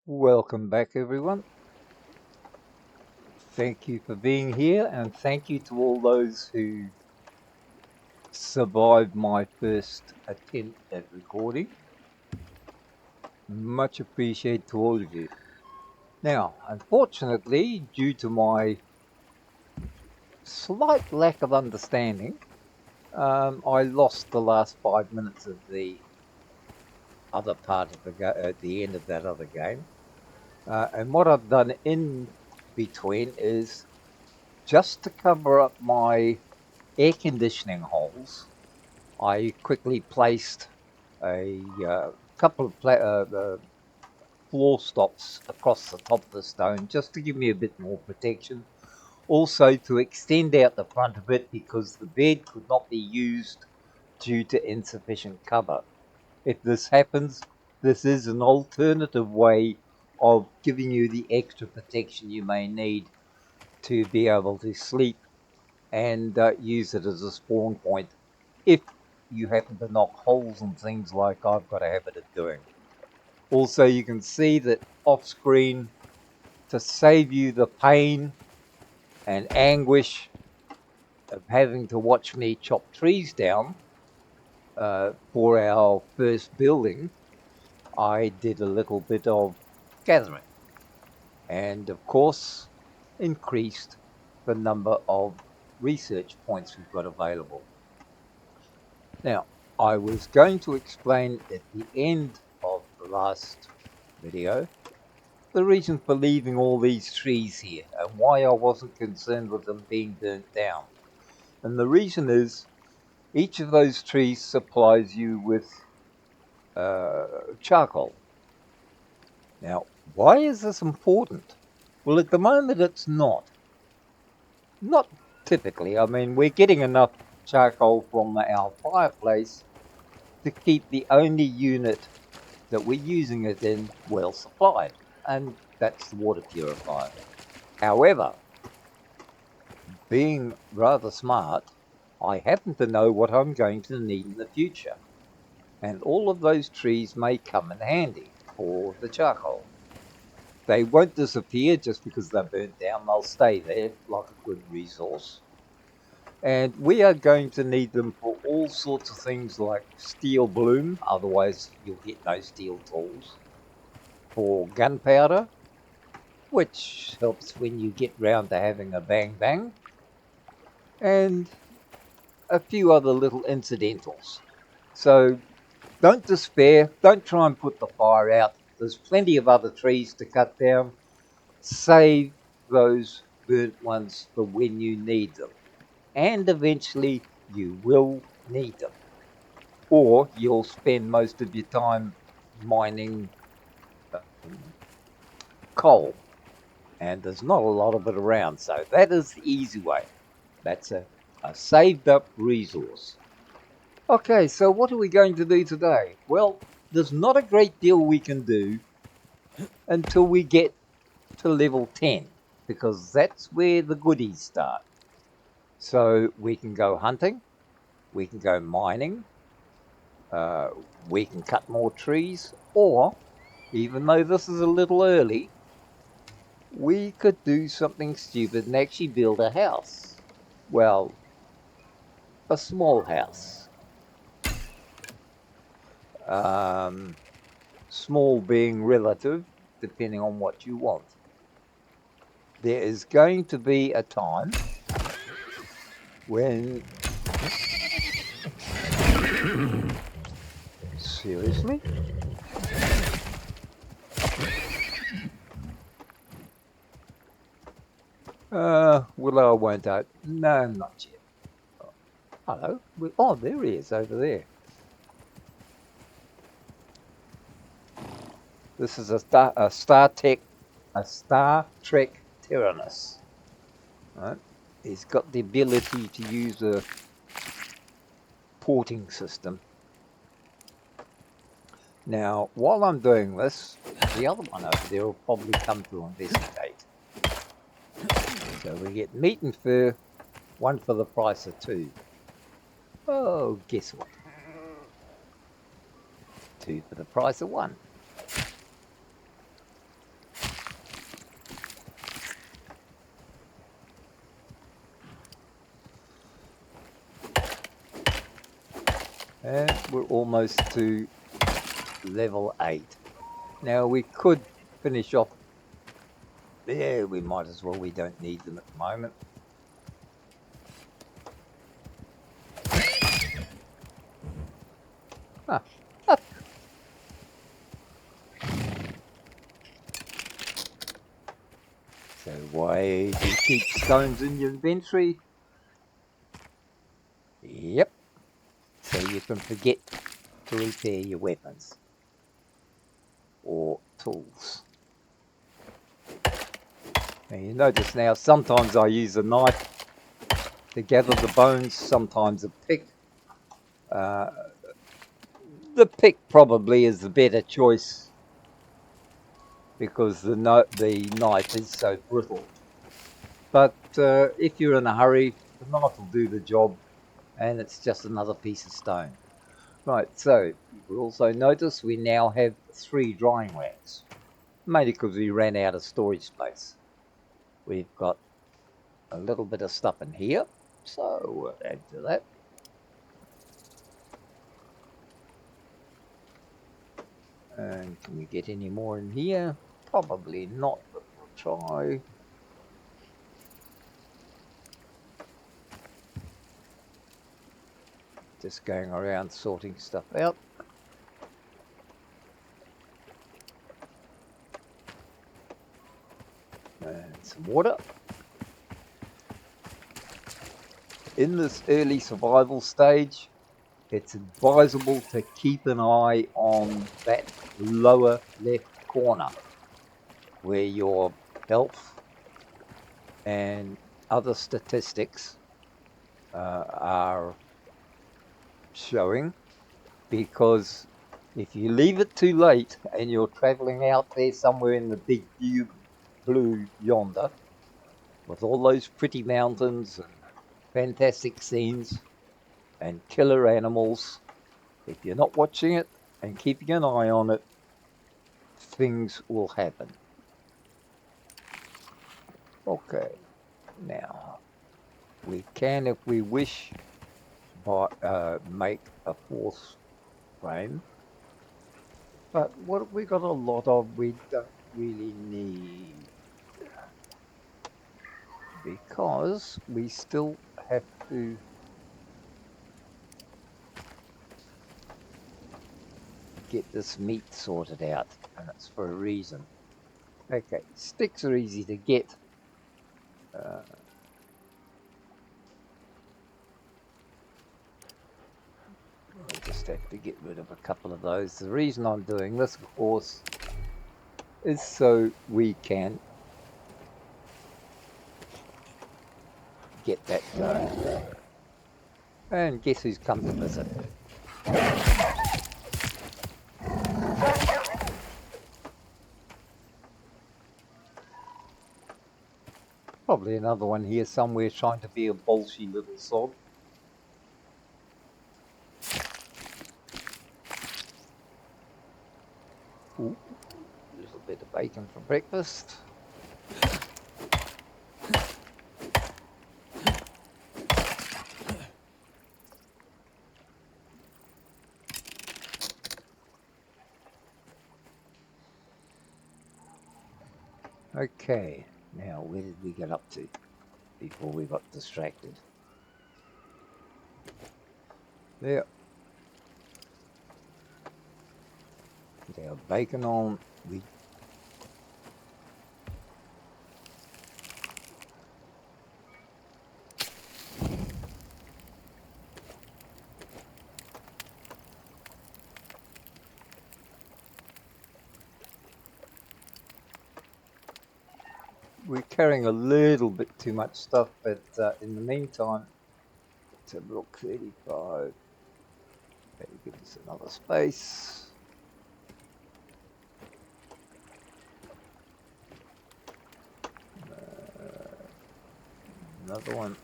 Welcome back, everyone. Thank you for being here, and thank you to all those who survived my first attempt at recording. Much appreciated to all of you. Now, unfortunately, due to my slight lack of understanding, I lost the last 5 minutes of the other part of at the end of that other game. And what I've done in between is just to cover up my air conditioning holes. I quickly placed a couple of floor stops across the top of the stone just to give me a bit more protection. Also to extend out the front of it because the bed could not be used due to insufficient cover. If this happens, this is an alternative way of giving you the extra protection you may need to be able to sleep and use it as a spawn point if you happen to knock holes in things like I've got a habit of doing. Also, you can see that off screen, to save you the pain and anguish of having to watch me chop trees down for our first building, I did a little bit of gathering and, of course, increased the number of research points we've got available. Now, I was going to explain at the end of the last video the reason for leaving all these trees here and why I wasn't concerned with them being burnt down. And the reason is each of those trees supplies you with charcoal. Now, why is this important? Well, at the moment it's not. Not typically. I mean, we're getting enough charcoal from our fireplace to keep the only unit that we're using it in well supplied, and that's the water purifier. However, being rather smart, I happen to know what I'm going to need in the future, and all of those trees may come in handy for the charcoal. They won't disappear just because they're burnt down, they'll stay there like a good resource. And we are going to need them for all sorts of things like steel bloom, otherwise, you'll get no steel tools, for gunpowder, which helps when you get round to having a bang bang, and a few other little incidentals. So don't despair, don't try and put the fire out. There's plenty of other trees to cut down. Save those burnt ones for when you need them. And eventually you will need them. Or you'll spend most of your time mining coal, and there's not a lot of it around. So that is the easy way. That's a saved up resource. Okay, so what are we going to do today? Well, there's not a great deal we can do until we get to level 10, because that's where the goodies start. So we can go hunting, we can go mining, uh, we can cut more trees, or, even though this is a little early, we could do something stupid and actually build a house. Well, a small house. Um, Small being relative, depending on what you want. There is going to be a time when. Seriously? Will I won't I? No, not yet. Oh, hello. Oh, there he is over there. This is a Star Trek Tyrannus. Right? He's got the ability to use a porting system. Now, while I'm doing this, the other one over there will probably come to investigate. So we get meat and fur, one for the price of two. Oh, guess what? Two for the price of one. And we're almost to level 8. Now we could finish off. Yeah, we might as well. We don't need them at the moment. Ah, up. So why do you keep stones in your inventory? Yep. So you can forget to repair your weapons or tools. Now you notice now sometimes I use a knife to gather the bones, sometimes a pick. The pick probably is the better choice because the knife is so brittle. But if you're in a hurry, the knife will do the job, and it's just another piece of stone. Right, so you will also notice we now have 3 drying racks, mainly because we ran out of storage space. We've got a little bit of stuff in here, so we'll add to that. And can we get any more in here? Probably not, but we'll try. Just going around sorting stuff out. And some water. In this early survival stage, it's advisable to keep an eye on that lower left corner where your health and other statistics are showing, because if you leave it too late and you're traveling out there somewhere in the big blue yonder with all those pretty mountains and fantastic scenes and killer animals, if you're not watching it and keeping an eye on it, things will happen. Okay, now we can, if we wish, make a 4th frame, but what we got a lot of we don't really need, because we still have to get this meat sorted out, and it's for a reason. Okay, sticks are easy to get. I just have to get rid of a couple of those. The reason I'm doing this, of course, is so we can get that going. And guess who's come to visit? Probably another one here somewhere trying to be a bolshy little sod. Ooh, a little bit of bacon for breakfast. Okay, now where did we get up to before we got distracted? There. Get our bacon on. We're carrying a little bit too much stuff, but in the meantime, let's have a look. 35. That will give us another space. Another one.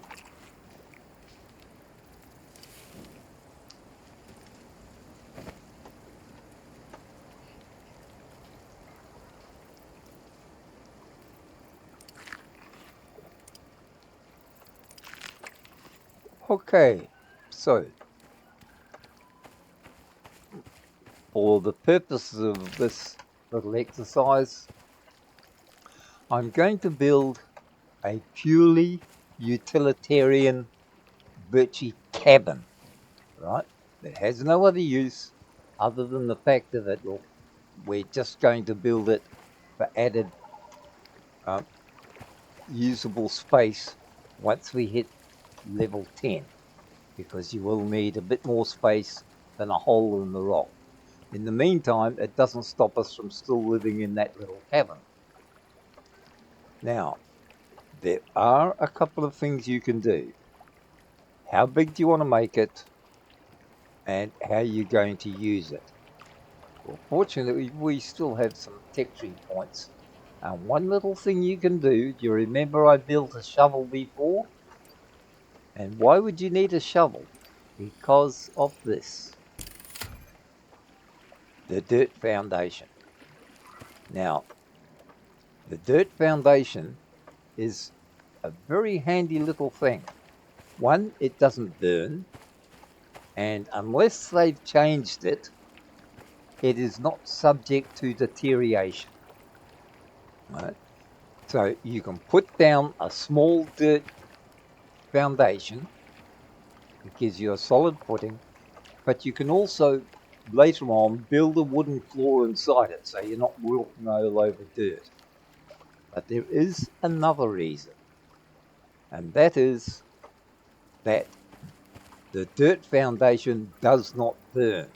Okay, so for the purposes of this little exercise, I'm going to build a purely utilitarian birchy cabin, right? That has no other use other than the fact that we're just going to build it for added usable space once we hit level 10, because you will need a bit more space than a hole in the rock. In the meantime, it doesn't stop us from still living in that little cabin. Now, there are a couple of things you can do. How big do you want to make it, and how you're going to use it? Well, fortunately, we still have some texturing points. And one little thing you can do, do you remember I built a shovel before? And why would you need a shovel? Because of this, the dirt foundation. Now, the dirt foundation is a very handy little thing. One, it doesn't burn, and unless they've changed it, it is not subject to deterioration. Right? So you can put down a small dirt foundation, it gives you a solid footing, but you can also later on build a wooden floor inside it so you're not walking all over dirt. But there is another reason, and that is that the dirt foundation does not burn.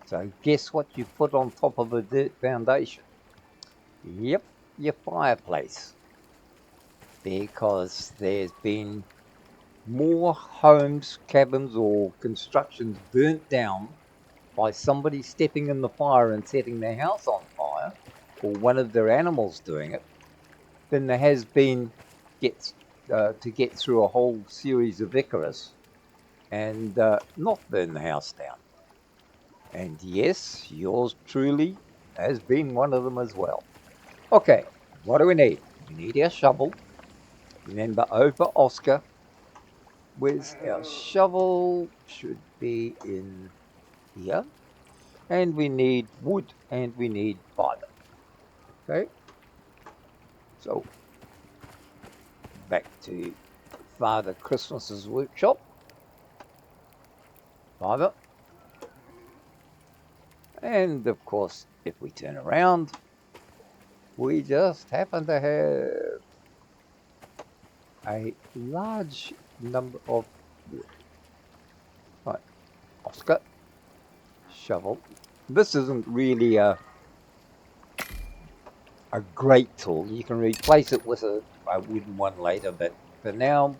So guess what you put on top of a dirt foundation? Yep, your fireplace. Because there's been more homes, cabins, or constructions burnt down by somebody stepping in the fire and setting their house on fire, or one of their animals doing it, than there has been to get through a whole series of Icarus and not burn the house down. And yes, yours truly has been one of them as well. Okay, what do we need? We need our shovel. Remember, over Oscar. Where's our shovel? Should be in here. And we need wood and we need fiber. Okay, so back to Father Christmas's workshop. Fiber. And of course, if we turn around, we just happen to have a large number of wood. Right, Oscar, shovel. This isn't really a great tool. You can replace it with a wooden one later, but for now,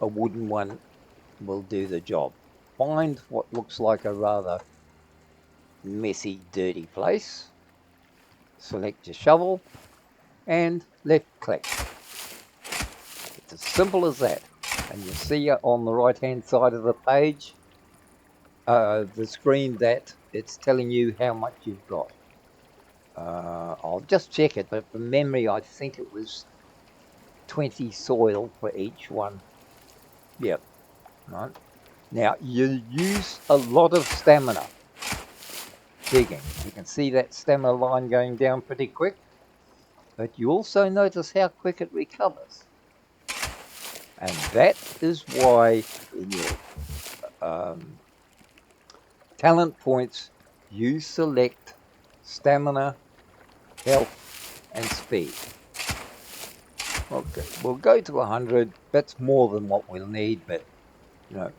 a wooden one will do the job. Find what looks like a rather messy, dirty place. Select your shovel and left click. It's as simple as that. And you see on the right hand side of the page, the screen, that it's telling you how much you've got. I'll just check it, but from memory I think it was 20 soil for each one. Yep. Right. Now you use a lot of stamina digging. You can see that stamina line going down pretty quick, but you also notice how quick it recovers. And that is why in your talent points you select stamina, health and speed. Okay, we'll go to 100. That's more than what we'll need, but you know,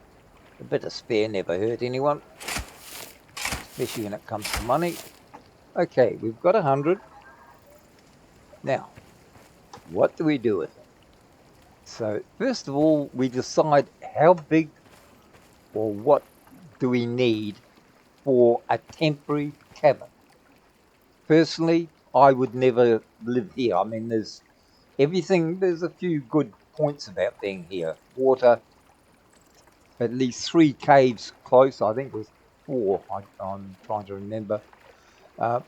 a bit of spare never hurt anyone, especially when it comes to money. Okay, we've got 100. Now, what do we do with it? So first of all, we decide how big or what do we need for a temporary cabin. Personally, I would never live here. I mean, there's a few good points about being here. Water, at least 3 caves close. I think it was 4. I'm trying to remember.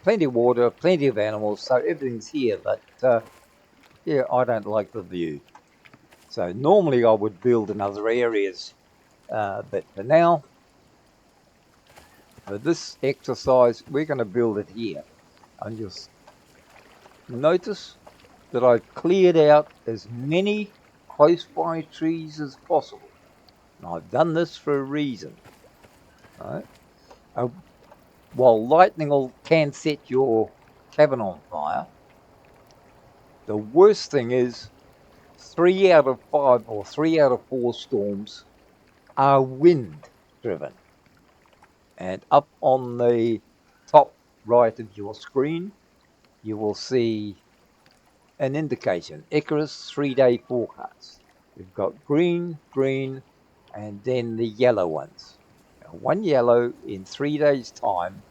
Plenty of water, plenty of animals, so everything's here. But yeah, I don't like the view. So normally I would build in other areas, but for now, For this exercise, we're going to build it here. And you'll notice that I've cleared out as many close by trees as possible. And I've done this for a reason. Right? While lightning can set your cabin on fire, the worst thing is 3 out of 5 or 3 out of 4 storms are wind driven. And up on the top right of your screen, you will see an indication, Icarus 3-day forecast. We've got green, and then the yellow ones. Now, one yellow in 3 days' time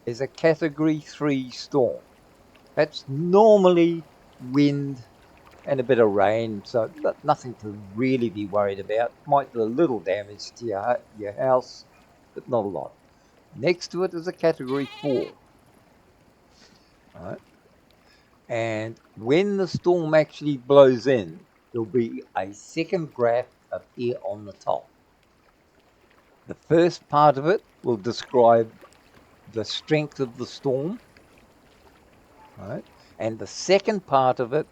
is a Category 3 storm. That's normally wind and a bit of rain, so nothing to really be worried about. Might do a little damage to your house, but not a lot. Next to it is a Category 4. Right? And when the storm actually blows in, there'll be a second graph appear on the top. The first part of it will describe the strength of the storm, right? And the second part of it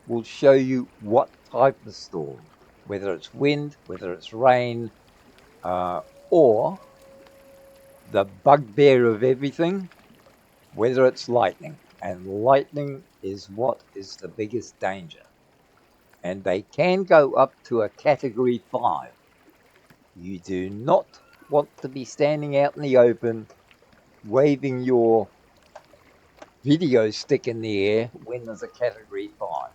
will show you what type of storm, whether it's wind, whether it's rain, or the bugbear of everything, whether it's lightning. And lightning is what is the biggest danger. And they can go up to a Category 5. You do not want to be standing out in the open waving your video stick in the air when there's a Category 5.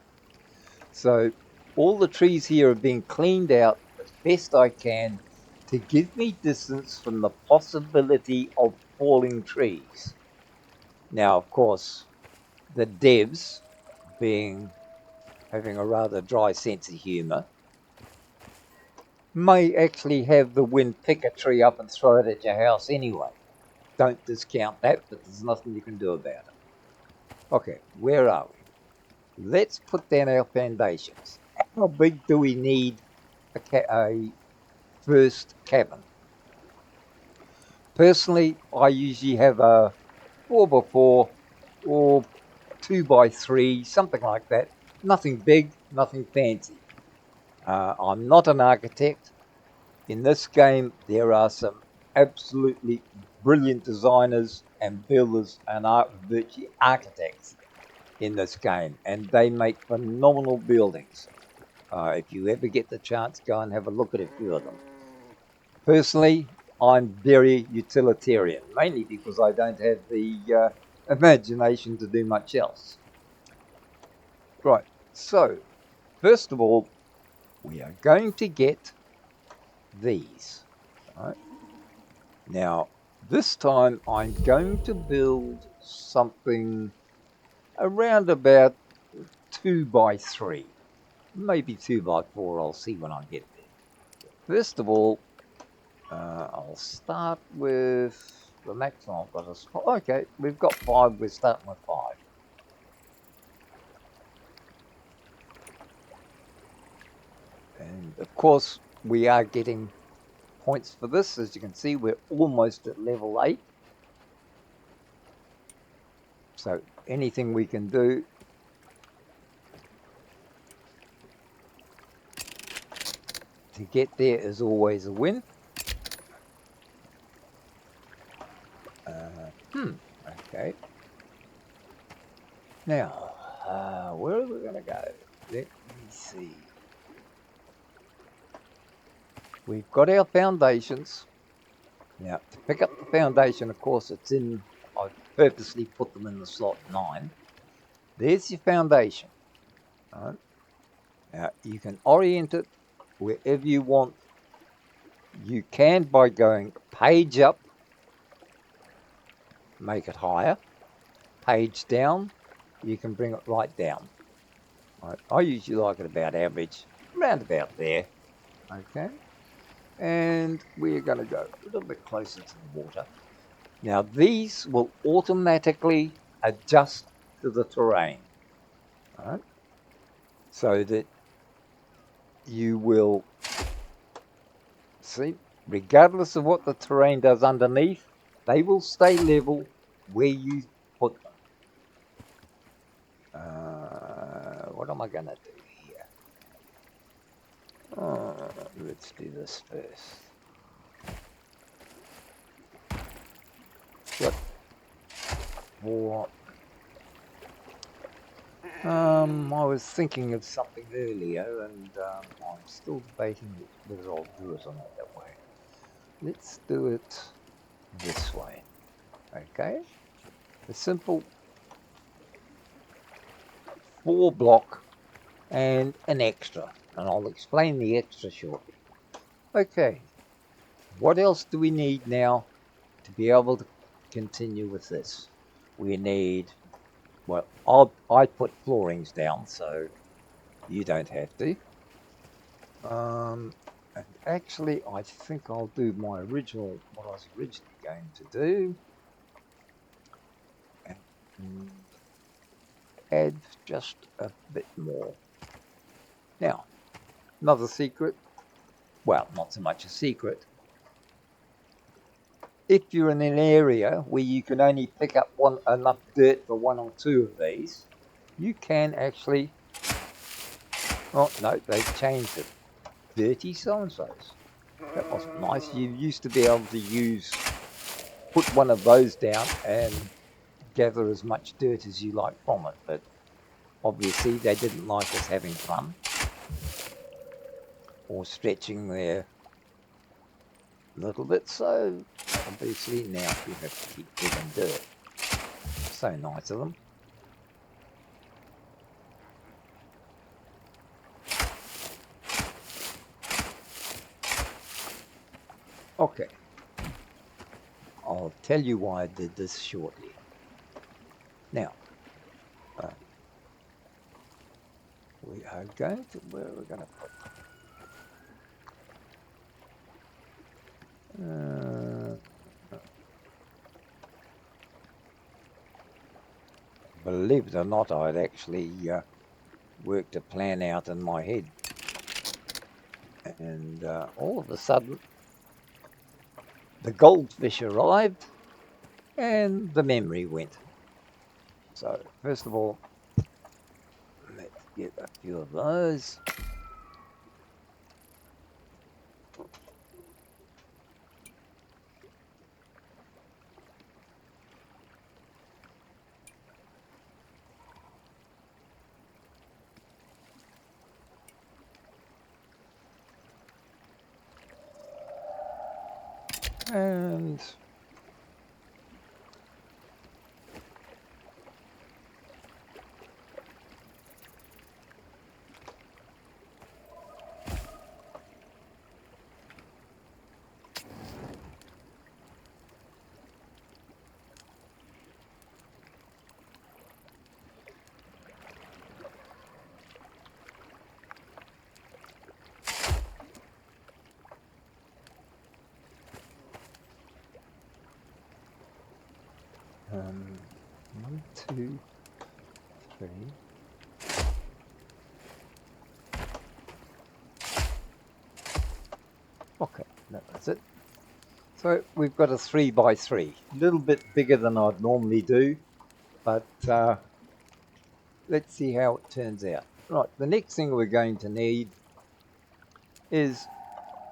So all the trees here are being cleaned out as best I can to give me distance from the possibility of falling trees. Now, of course, the devs, having a rather dry sense of humour, may actually have the wind pick a tree up and throw it at your house anyway. Don't discount that, but there's nothing you can do about it. Okay, where are we? Let's put down our foundations. How big do we need a first cabin? Personally, I usually have a 4x4 or 2x3, something like that. Nothing big, nothing fancy. I'm not an architect. In this game, there are some absolutely brilliant designers and builders and virtually architects in this game, and they make phenomenal buildings. If you ever get the chance, go and have a look at a few of them. Personally, I'm very utilitarian, mainly because I don't have the imagination to do much else. Right, so first of all, we are going to get these. Right? Now, this time I'm going to build something around about 2x3, maybe 2x4. I'll see when I get there. First of all, I'll start with the maximum I've got is 5. Okay, we've got 5. We're starting with 5. And of course, we are getting points for this. As you can see, we're almost at level 8. So anything we can do to get there is always a win. Okay. Now, where are we going to go? Let me see. We've got our foundations. Now, to pick up the foundation, of course, I've purposely put them in the slot 9. There's your foundation. Right? Now, you can orient it wherever you want. You can by going page up, make it higher. Page down, you can bring it right down. Right? I usually like it about average, around about there. Okay. And we're going to go a little bit closer to the water. Now, these will automatically adjust to the terrain. Right? So that you will see regardless of what the terrain does underneath, they will stay level where you put them. What am I going to do here? Let's do this first. Got 4. I was thinking of something earlier, and I'm still debating whether I'll do it or not that way. Let's do it this way. Okay? A simple 4 block and an extra, and I'll explain the extra shortly. Okay, what else do we need now to be able to continue with this? We need, well, I put floorings down, so you don't have to. And actually, I think I'll do what I was originally going to do, and add just a bit more. Now, another secret, well, not so much a secret. If you're in an area where you can only pick up enough dirt for 1 or 2 of these, you can actually, oh no, they've changed it. Dirty so-and-sos. That wasn't nice. You used to be able to put one of those down and gather as much dirt as you like from it, but obviously they didn't like us having fun or stretching their little bit, so obviously now you have to keep digging dirt. So nice of them. Okay, I'll tell you why I did this shortly. Now, we are going to, where are we going to put believe it or not, I'd actually worked a plan out in my head. And all of a sudden, the goldfish arrived and the memory went. So, first of all, let's get a few of those. And one, two, three. Okay, that's it. So we've got a 3x3, a little bit bigger than I'd normally do, but let's see how it turns out. Right, the next thing we're going to need is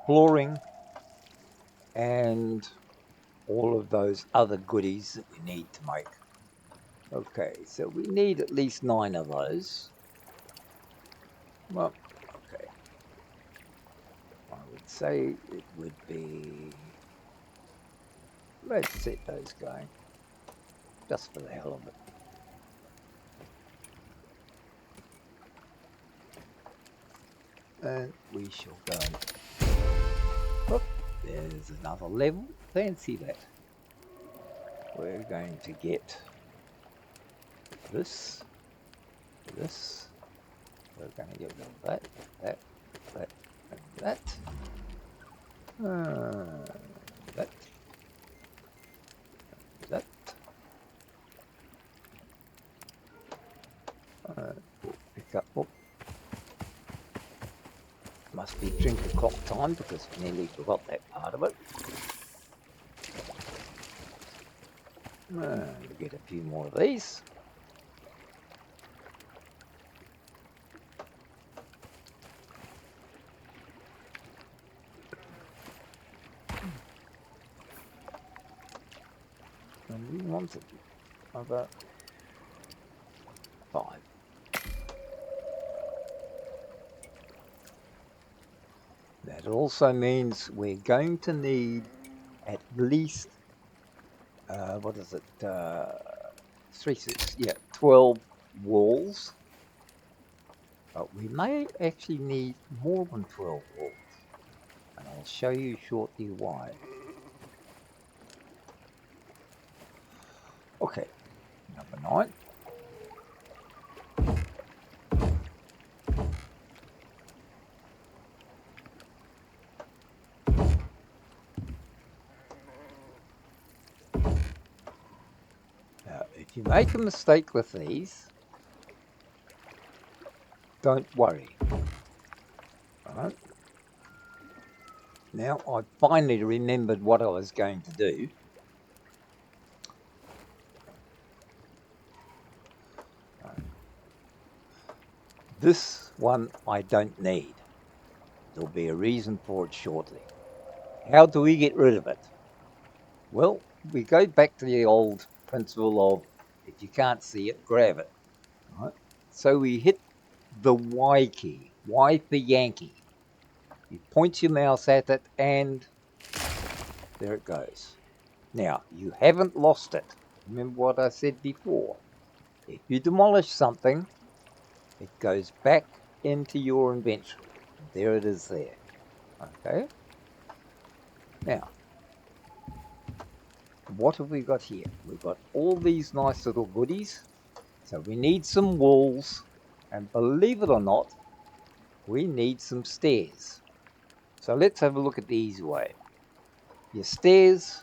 flooring and all of those other goodies that we need to make. Okay, so we need at least 9 of those. Well, okay. I would say it would be... Let's set those going, just for the hell of it. And we shall go. Look, there's another level. Fancy that. We're going to get this. We're going to get rid of that, and that. That. Pick up. Oh. Must be drink o'clock time. time because we nearly forgot that part of it. And we get a few more of these. And we wanted another 5. That also means we're going to need at least, what is it, 12 walls. But we may actually need more than 12 walls. And I'll show you shortly why. Okay, number 9. Now, if you make a mistake with these, don't worry. Right. Now I finally remembered what I was going to do. This one I don't need. There'll be a reason for it shortly. How do we get rid of it? Well, we go back to the old principle of if you can't see it, grab it. Right? So we hit the Y key, Y for Yankee. You point your mouse at it and there it goes. Now, you haven't lost it. Remember what I said before. If you demolish something, it goes back into your inventory. There it is there. Okay? Now, what have we got here? We've got all these nice little goodies. So we need some walls. And believe it or not, we need some stairs. So let's have a look at the easy way. Your stairs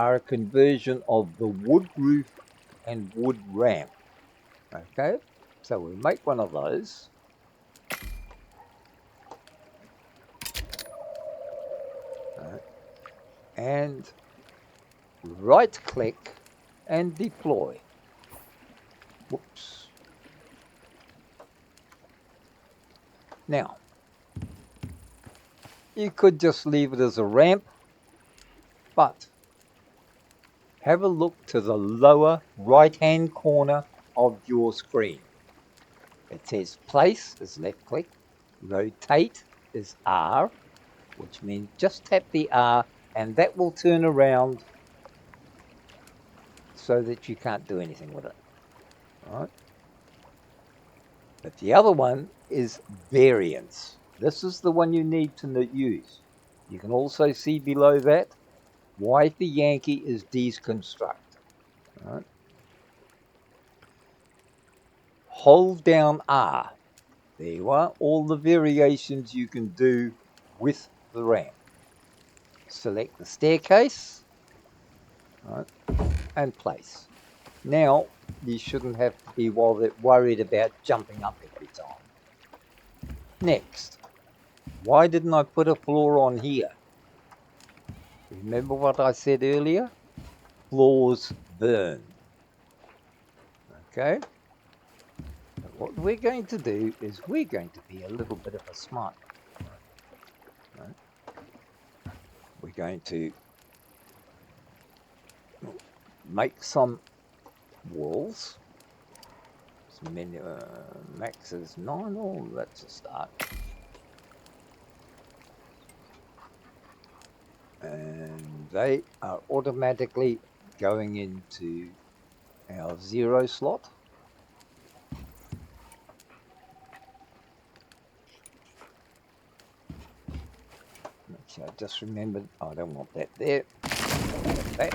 are a conversion of the wood roof and wood ramp. Okay? So we make one of those. And right click and deploy. Whoops. Now, you could just leave it as a ramp, but have a look to the lower right-hand corner of your screen. It says place is left click, rotate is R, which means just tap the R and that will turn around so that you can't do anything with it. All right? But the other one is variance. This is the one you need to use. You can also see below that, Y for Yankee is deconstruct. All right? Hold down R. There you are, all the variations you can do with the ramp. Select the staircase, right, and place. Now, you shouldn't have to be worried about jumping up every time. Next, why didn't I put a floor on here? Remember what I said earlier? Floors burn. Okay? But what we're going to do is we're going to be a little bit of a smart. Right? We're going to make some walls. Max is 9. Oh, that's a start. And they are automatically going into our 0 slot. So I just remembered I don't want that there. That.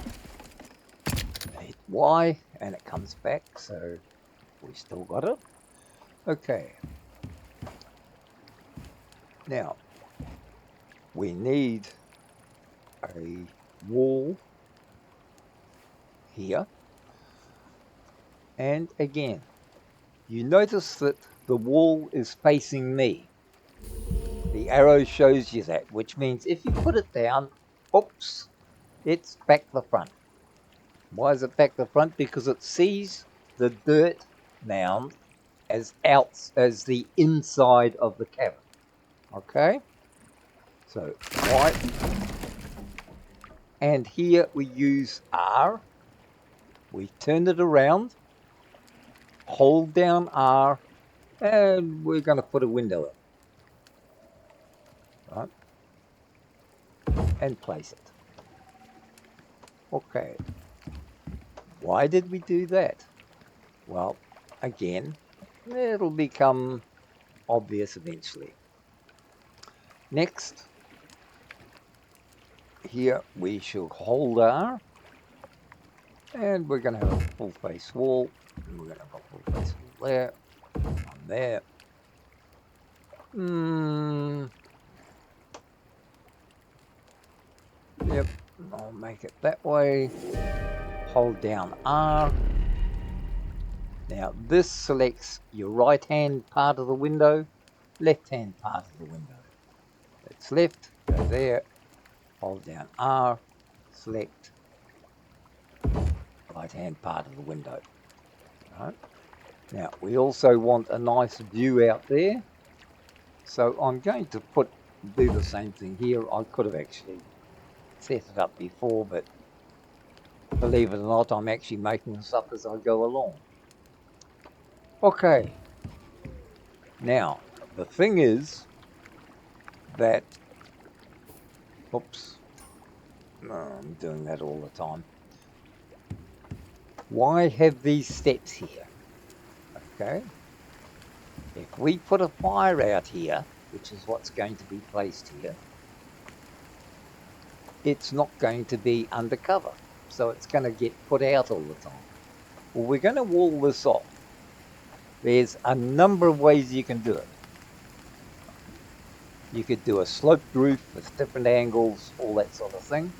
Hit Y and it comes back, so we still got it. Okay. Now we need a wall here. And again, you notice that the wall is facing me. The arrow shows you that, which means if you put it down, oops, it's back the front. Why is it back the front? Because it sees the dirt mound as the inside of the cavern. Okay? So white. And here we use R. We turn it around, hold down R, and we're going to put a window in. Right? And place it. Okay. Why did we do that? Well, again, it'll become obvious eventually. Next, here we shall hold R, and we're going to have a full face wall, and we're going to have a full face wall there, one there. Yep, I'll make it that way. Hold down R. Now this selects your right hand part of the window, left hand part of the window. That's left, go there, hold down R, select right hand part of the window. Right. Now we also want a nice view out there, so I'm going to do the same thing here. I could have actually set it up before, but believe it or not, I'm actually making this up as I go along. Okay, now the thing is that, oops, no, I'm doing that all the time. Why have these steps here? Okay, if we put a fire out here, which is what's going to be placed here, it's not going to be undercover, so it's going to get put out all the time. Well, we're going to wall this off. There's a number of ways you can do it. You could do a sloped roof with different angles, all that sort of thing,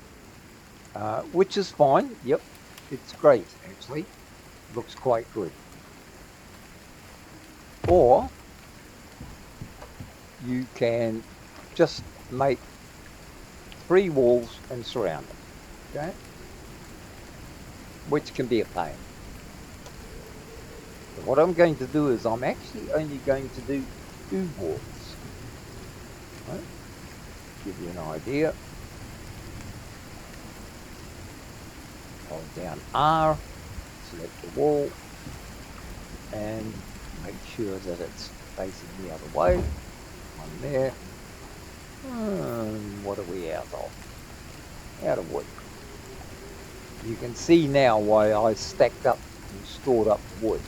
which is fine. Yep, it's great actually. Looks quite good. Or you can just make 3 walls and surround them, okay? Which can be a pain. But what I'm going to do is I'm actually only going to do 2 walls. Right? Give you an idea. Hold down R, select the wall, and make sure that it's facing the other way. One there. What are we out of? Out of wood. You can see now why I stacked up and stored up wood.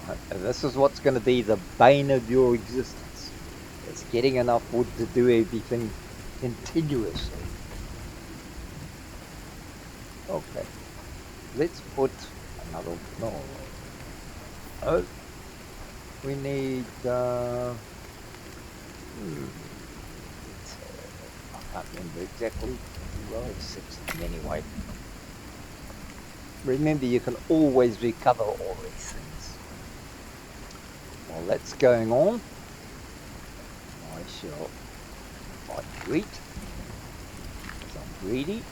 Right? And this is what's going to be the bane of your existence. It's getting enough wood to do everything continuously. Okay. Let's put another... No. Oh. We need... I can't remember exactly. Well, it's 16 anyway. Remember, you can always recover all these things. While that's going on, I shall fight to eat, because I'm greedy.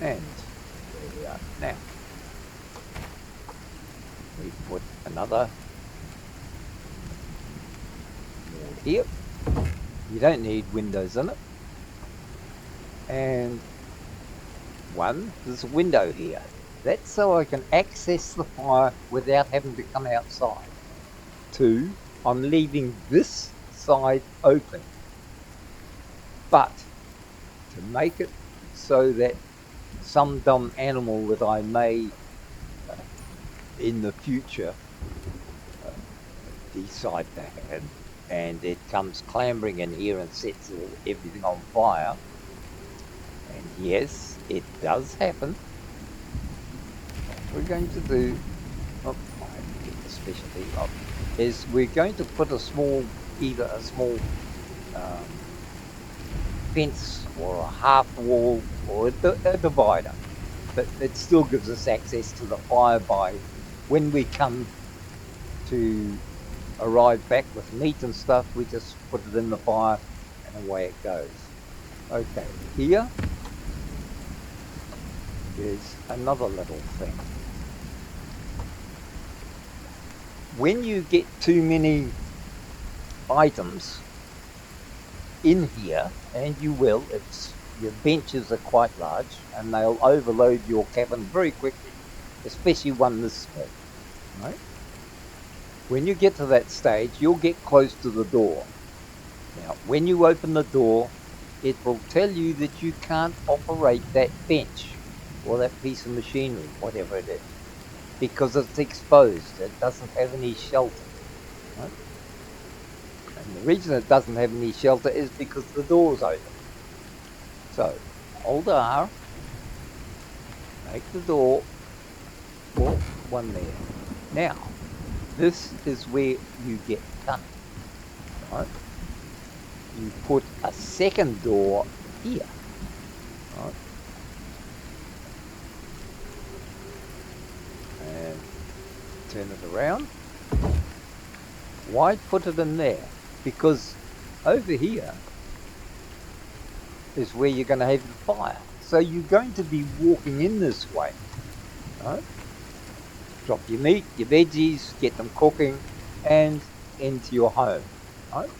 And there we are now. We put another wall here. You don't need windows in it. And there's a window here. That's so I can access the fire without having to come outside. 2, I'm leaving this side open. But to make it so that some dumb animal that I may in the future decide to have, and it comes clambering in here and sets everything on fire. And yes, it does happen. What we're going to do, I have to get the specialty up, is we're going to put either a small fence or a half wall or a divider, but it still gives us access to the fire by when we come to arrive back with meat and stuff, we just put it in the fire and away it goes. Okay, here is another little thing. When you get too many items in here, and you will, your benches are quite large and they'll overload your cabin very quickly, especially one this small, right? When you get to that stage, you'll get close to the door. Now, when you open the door, it will tell you that you can't operate that bench or that piece of machinery, whatever it is, because it's exposed. It doesn't have any shelter. Right? And the reason it doesn't have any shelter is because the door's open. So, hold R, make the door, or one there. Now, this is where you get cunning. Right? You put a second door here. Right? And turn it around. Why put it in there? Because over here is where you're going to have the fire. So you're going to be walking in this way. Right? Drop your meat, your veggies, get them cooking, and into your home. Right?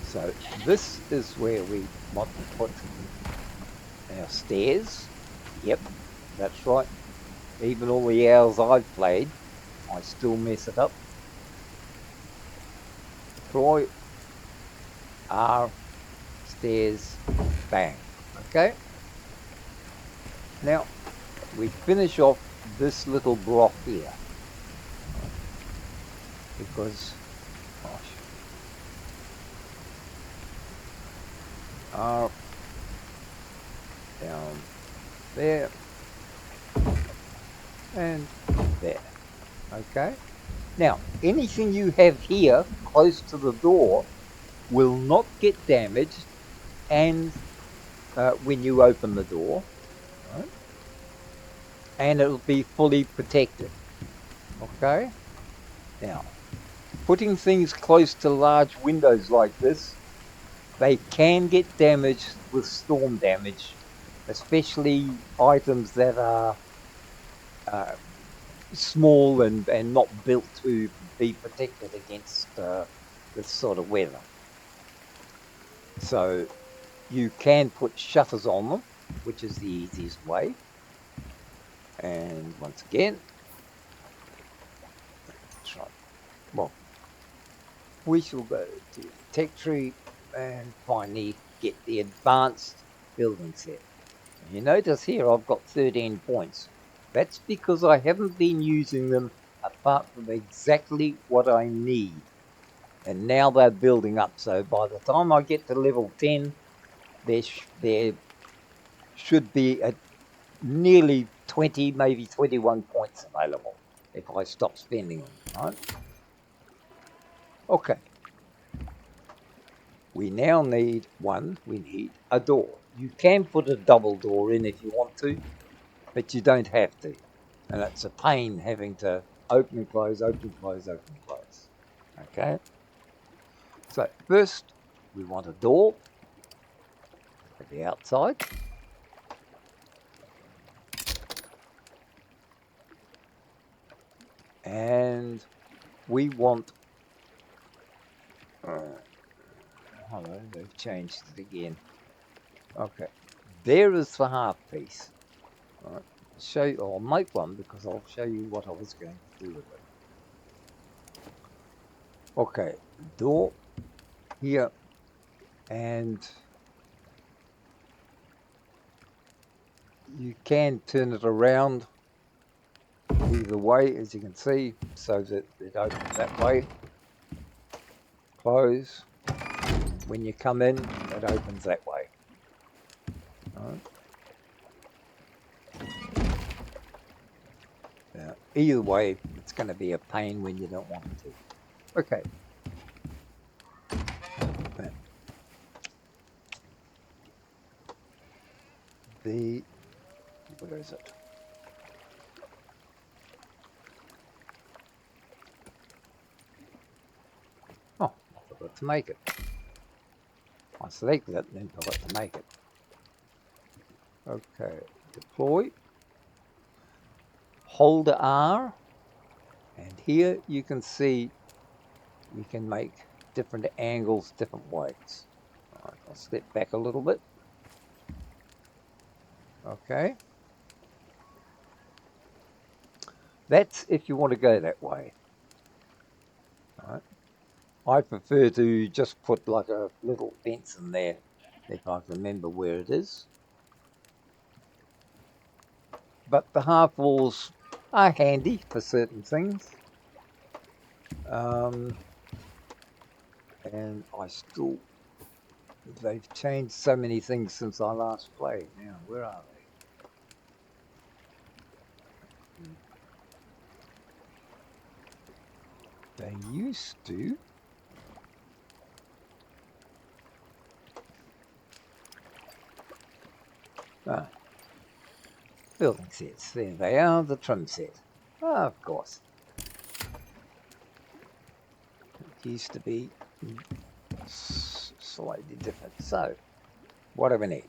So this is where we want to put our stairs. Yep, that's right. Even all the hours I've played, I still mess it up. Troy, R, stairs, bang. Okay? Now, we finish off this little block here. Because, gosh, R, down there, and there. Okay? Now, anything you have here close to the door will not get damaged and when you open the door, right? And it'll be fully protected. Okay? Now, putting things close to large windows like this, they can get damaged with storm damage, especially items that are small and not built to be protected against this sort of weather. So you can put shutters on them, which is the easiest way. And once again, let's try. Well, we shall go to Tech Tree and finally get the advanced building set. You notice here I've got 13 points. That's because I haven't been using them apart from exactly what I need. And now they're building up. So by the time I get to level 10, there should be at nearly 20, maybe 21 points available if I stop spending them, right? Okay. We now need we need a door. You can put a double door in if you want to, but you don't have to. And it's a pain having to open and close, open, close, open, close. Okay? So first, we want a door at the outside. And we want... hello, they've changed it again. Okay. There is the half piece. All right. I'll make one because I'll show you what I was going to do with it. Okay, door here, and you can turn it around either way, as you can see, so that it opens that way. Close. When you come in, it opens that way. All right. Now, either way, it's going to be a pain when you don't want it to. Okay. Where is it? got to make it. I selected it and then forgot to make it. Okay, deploy. Hold R, and here you can see you can make different angles different ways. Alright, I'll step back a little bit. Okay. That's if you want to go that way. Alright. I prefer to just put like a little fence in there if I can remember where it is. But the half walls are handy for certain things. And I still, they've changed so many things since I last played. Now, where are they? They used to. Building sets. There they are, the trim set. Of course. It used to be slightly different. So, what do we need?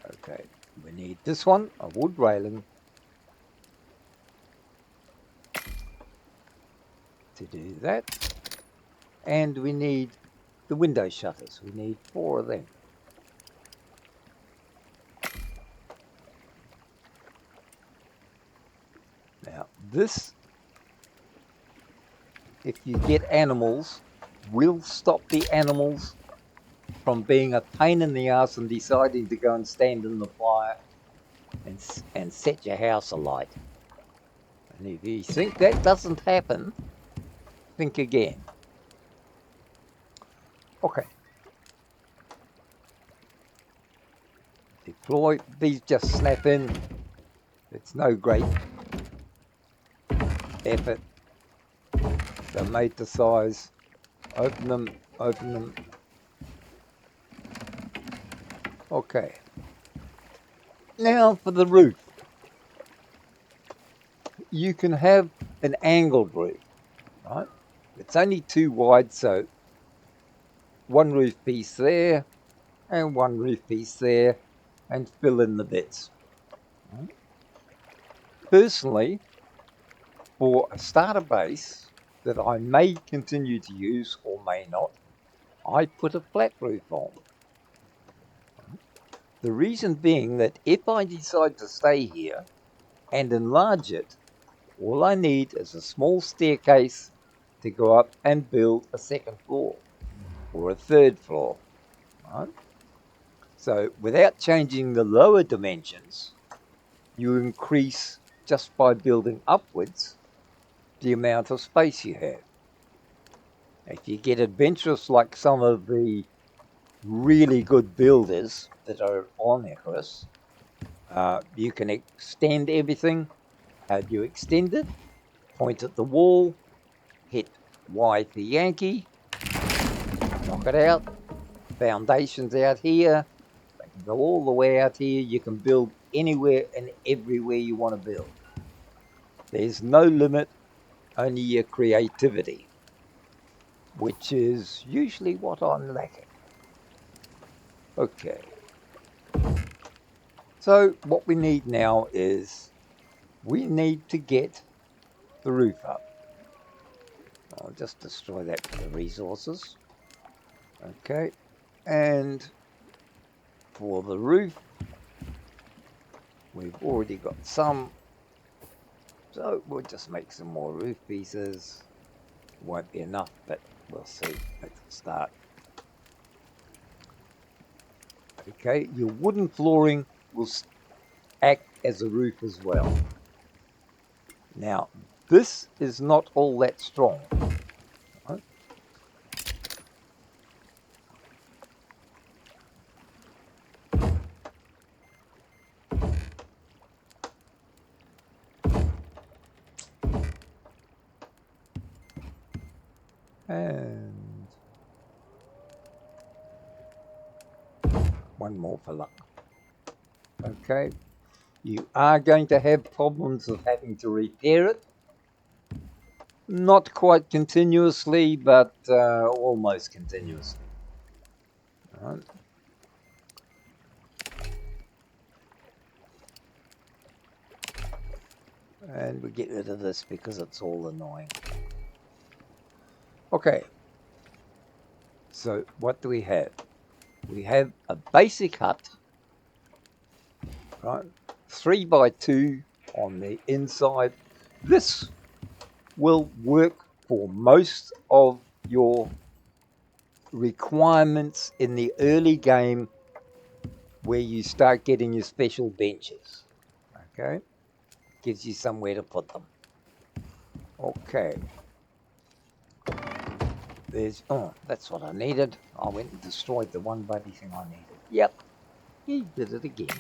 Okay, we need this one, a wood railing, to do that. And we need the window shutters. We need 4 of them. Now, this, if you get animals, will stop the animals from being a pain in the ass and deciding to go and stand in the fire and set your house alight. And if you think that doesn't happen, think again. Okay. Deploy. These just snap in. It's no great effort. They're made to size. Open them, open them. Okay. Now for the roof. You can have an angled roof, right? It's only 2 wide, so 1 roof piece there and 1 roof piece there, and fill in the bits. Right? Personally, for a starter base that I may continue to use or may not, I put a flat roof on. The reason being that if I decide to stay here and enlarge it, all I need is a small staircase to go up and build a 2nd floor or a 3rd floor. Right? So without changing the lower dimensions, you increase just by building upwards the amount of space you have. If you get adventurous like some of the really good builders that are on Icarus, you can extend everything. How do you extend it? Point at the wall, hit Y for Yankee, knock it out. Foundations out here, they can go all the way out here. You can build anywhere and everywhere you want to build. There's no limit, only your creativity, which is usually what I'm lacking. Okay. So what we need now is we need to get the roof up. I'll just destroy that for the resources. Okay. And for the roof, we've already got some. So we'll just make some more roof pieces. Won't be enough, but we'll see at the start. Okay, your wooden flooring will act as a roof as well. Now, this is not all that strong. Right? And 1 more for luck. Okay, you are going to have problems of having to repair it. Not quite continuously, but almost continuously. Right. And we get rid of this because it's all annoying. Okay, so what do we have? We have a basic hut, right? 3x2 on the inside. This will work for most of your requirements in the early game where you start getting your special benches. Okay, gives you somewhere to put them. Okay, there's, oh, that's what I needed. I went and destroyed the one bloody thing I needed. Yep, he did it again.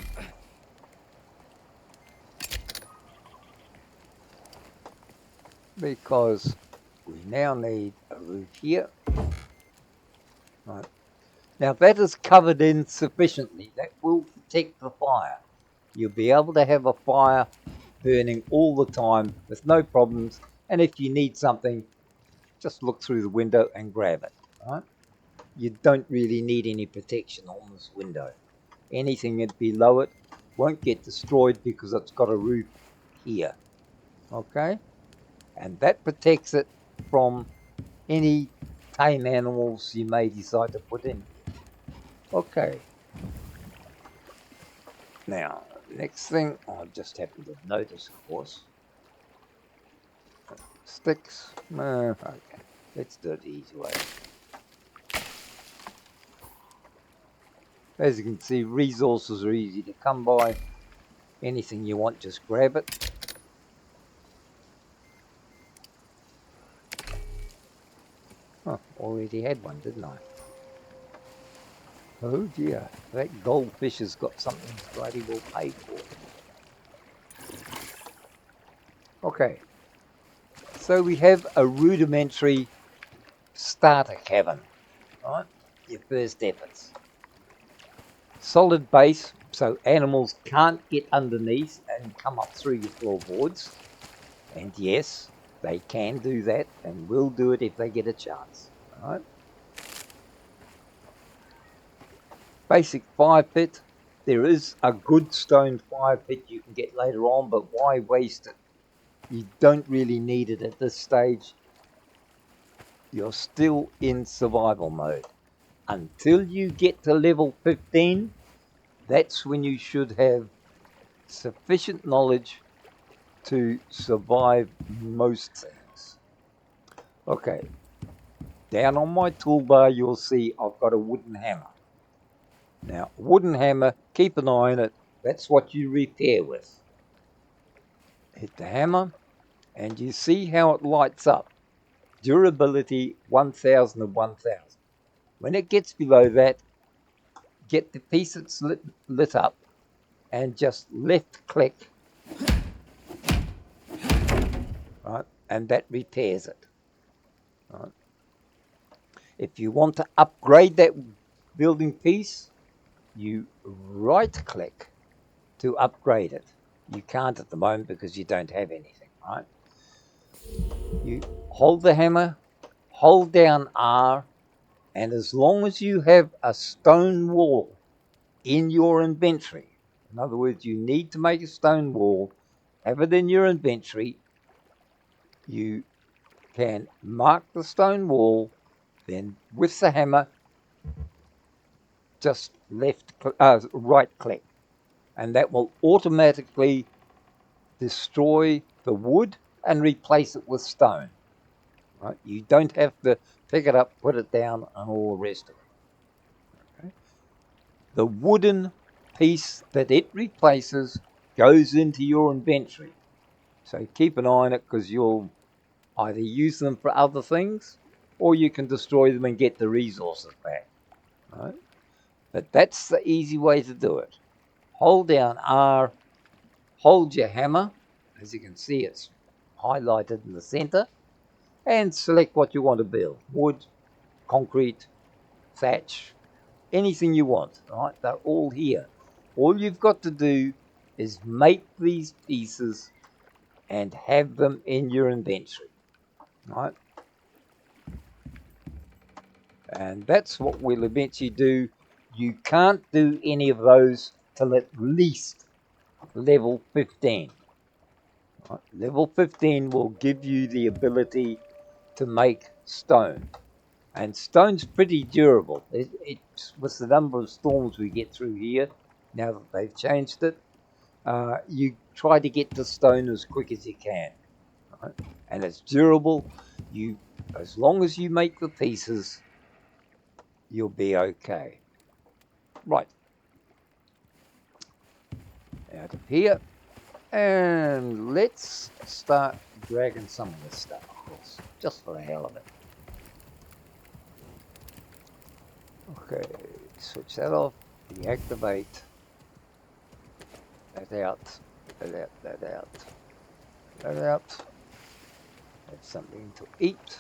Because we now need a roof here. Right. Now that is covered in sufficiently. That will protect the fire. You'll be able to have a fire burning all the time with no problems. And if you need something, just look through the window and grab it. Right? You don't really need any protection on this window. Anything below it won't get destroyed because it's got a roof here. Okay? And that protects it from any tame animals you may decide to put in. Okay. Now, next thing I just happened to notice, of course. Sticks. Okay. Let's do it the easy way. As you can see, resources are easy to come by. Anything you want, just grab it. Oh, already had one, didn't I? Oh dear, that goldfish has got something bloody well paid for. Okay, so we have a rudimentary starter cabin, right? Your first efforts. Solid base, so animals can't get underneath and come up through your floorboards. And yes, they can do that and will do it if they get a chance, right? Basic fire pit. There is a good stone fire pit you can get later on, but why waste it? You don't really need it at this stage. You're still in survival mode. Until you get to level 15, that's when you should have sufficient knowledge to survive most things. Okay, down on my toolbar you'll see I've got a wooden hammer. Now, wooden hammer, keep an eye on it. That's what you repair with. Hit the hammer, and you see how it lights up. Durability 1000 of 1000. When it gets below that, get the piece that's lit up and just left click, right? And that repairs it. Right? If you want to upgrade that building piece, you right click to upgrade it. You can't at the moment because you don't have anything, right? You hold the hammer, hold down R, and as long as you have a stone wall in your inventory, in other words, you need to make a stone wall, have it in your inventory, you can mark the stone wall, then with the hammer, just right click, and that will automatically destroy the wood and replace it with stone. Right? You don't have to pick it up, put it down, and all the rest of it. Okay? The wooden piece that it replaces goes into your inventory. So keep an eye on it because you'll either use them for other things or you can destroy them and get the resources back. Right? But that's the easy way to do it. Hold down R, hold your hammer. As you can see, it's highlighted in the center. And select what you want to build. Wood, concrete, thatch, anything you want. Right? They're all here. All you've got to do is make these pieces and have them in your inventory. right? And that's what we'll eventually do. You can't do any of those till at least level 15. Right? Level 15 will give you the ability to make stone. And stone's pretty durable. It's with the number of storms we get through here, now that they've changed it, you try to get to stone as quick as you can. Right? And it's durable. As long as you make the pieces, you'll be okay. Right. Out of here. And let's start dragging some of this stuff across, just for the hell of it. Okay, switch that off, deactivate, that out, that out, that out, that out. Have something to eat.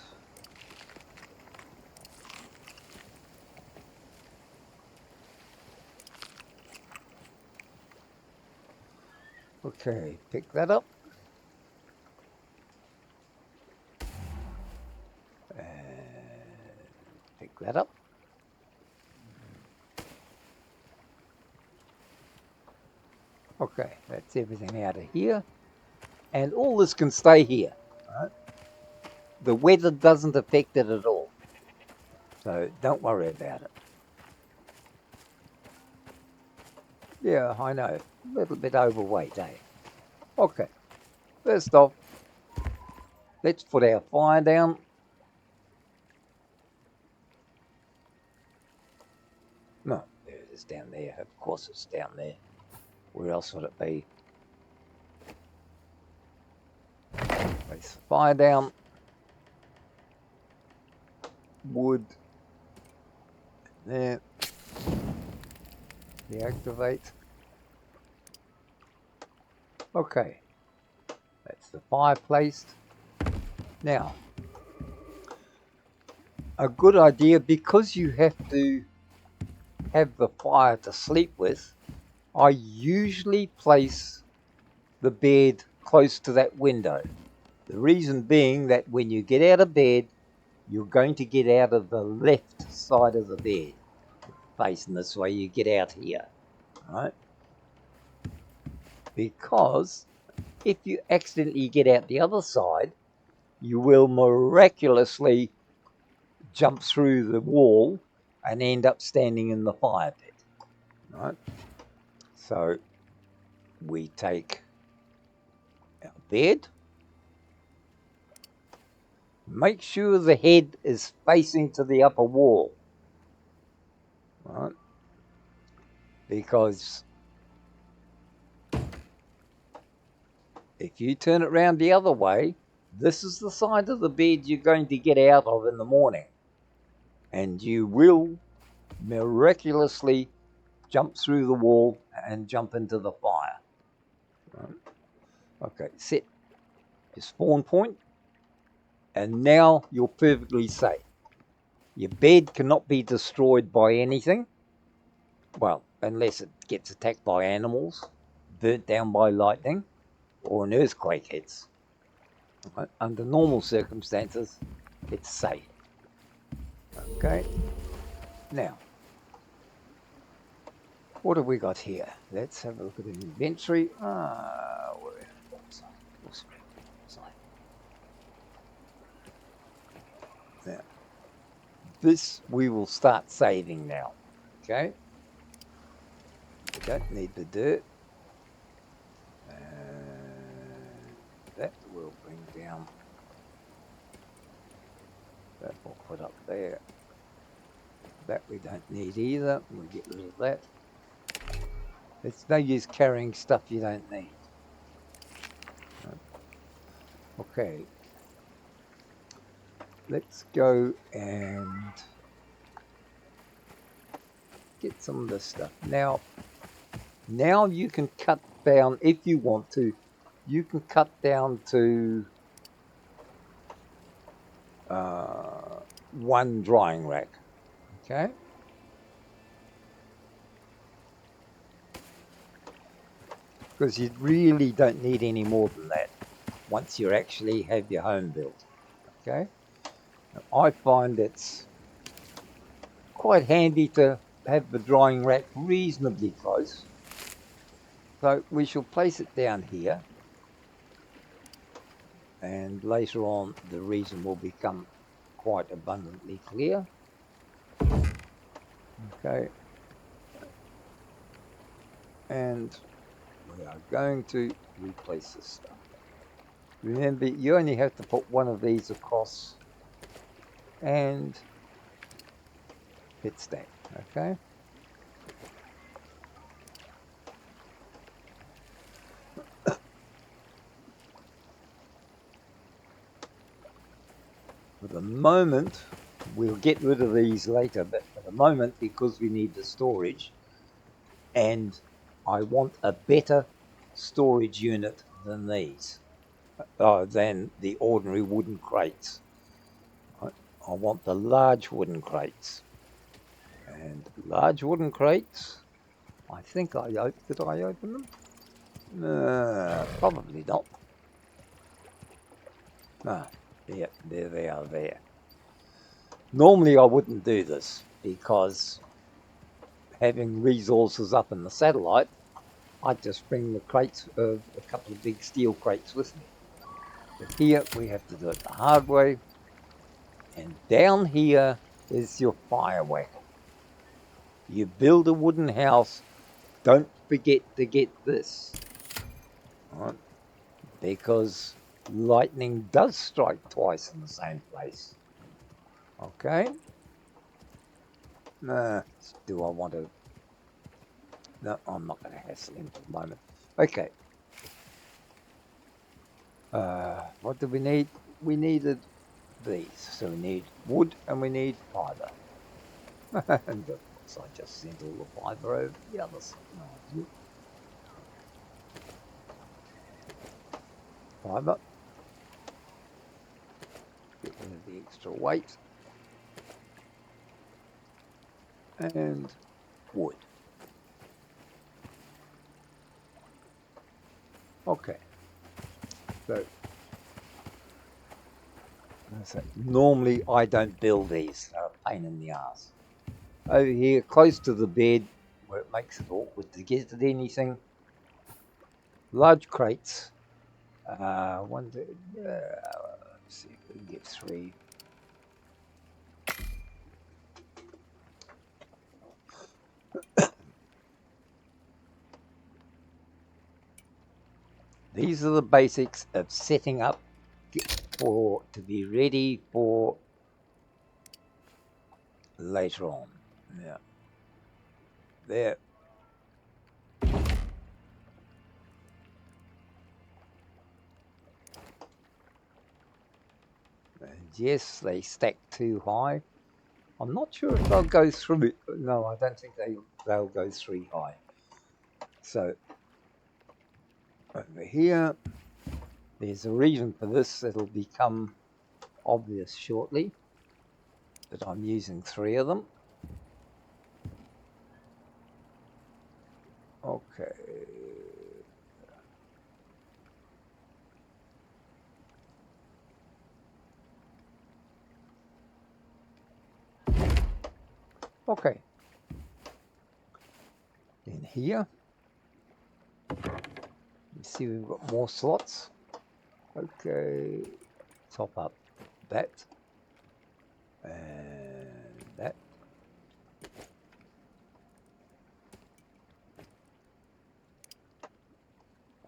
Okay, pick that up. And pick that up. Okay, that's everything out of here. And all this can stay here. Right? The weather doesn't affect it at all. So don't worry about it. Yeah, I know. A little bit overweight, eh? Okay. First off, let's put our fire down. No, there it is down there. Of course it's down there. Where else would it be? Place the fire down. Wood. There. Deactivate. Okay. That's the fireplace. Now, a good idea, because you have to have the fire to sleep with, I usually place the bed close to that window. The reason being that when you get out of bed, you're going to get out of the left side of the bed. Facing this way, you get out here, right? Because if you accidentally get out the other side, you will miraculously jump through the wall and end up standing in the fire pit, right? So we take our bed, make sure the head is facing to the upper wall, right? Because if you turn it around the other way, this is the side of the bed you're going to get out of in the morning. And you will miraculously jump through the wall and jump into the fire. Right. Okay, set your spawn point, and now you're perfectly safe. Your bed cannot be destroyed by anything, well, unless it gets attacked by animals, burnt down by lightning, or an earthquake hits. Right. Under normal circumstances, it's safe. Okay, now, what have we got here? Let's have a look at the inventory. Now, this we will start saving now. Okay, we don't need the dirt. That will bring down. That we'll put up there. That we don't need either. We'll get rid of that. It's no use carrying stuff you don't need. Okay. Let's go and get some of this stuff. Now you can cut down, if you want to, you can cut down to one drying rack. Okay. Because you really don't need any more than that once you actually have your home built. Okay, now, I find it's quite handy to have the drying rack reasonably close. So we shall place it down here, and later on the reason will become quite abundantly clear. Okay, and we are going to replace this stuff. Remember, you only have to put one of these across and hit stack, okay? For the moment, we'll get rid of these later, but for the moment, because we need the storage, and I want a better storage unit than these, than the ordinary wooden crates. I want the large wooden crates. And large wooden crates, I think did I open them? Probably not. Ah, yeah, there they are there. Normally I wouldn't do this because having resources up in the satellite, I'd just bring the crates, a couple of big steel crates with me. But here we have to do it the hard way. And down here is your fire wagon. You build a wooden house, don't forget to get this. Right? Because lightning does strike twice in the same place. Okay. Do I want to? No, I'm not going to hassle him for the moment. Okay. What do we need? We needed these. So we need wood and we need fibre. And of course I just sent all the fibre over the other side. Fibre. Get rid of the extra weight. And wood. Okay. So normally I don't build these. They're a pain in the ass. Over here, close to the bed, where it makes it awkward to get at anything. Large crates. One, two, let's see if we can get 3. These are the basics of setting up to be ready for later on. Yeah. There. And yes, they stack too high. I'm not sure if they'll go through it. No, I don't think they'll go 3 high. So over here, there's a reason for this. It'll become obvious shortly that I'm using 3 of them. Okay. Okay. Then here, you see we've got more slots. Okay. Top up that. And that.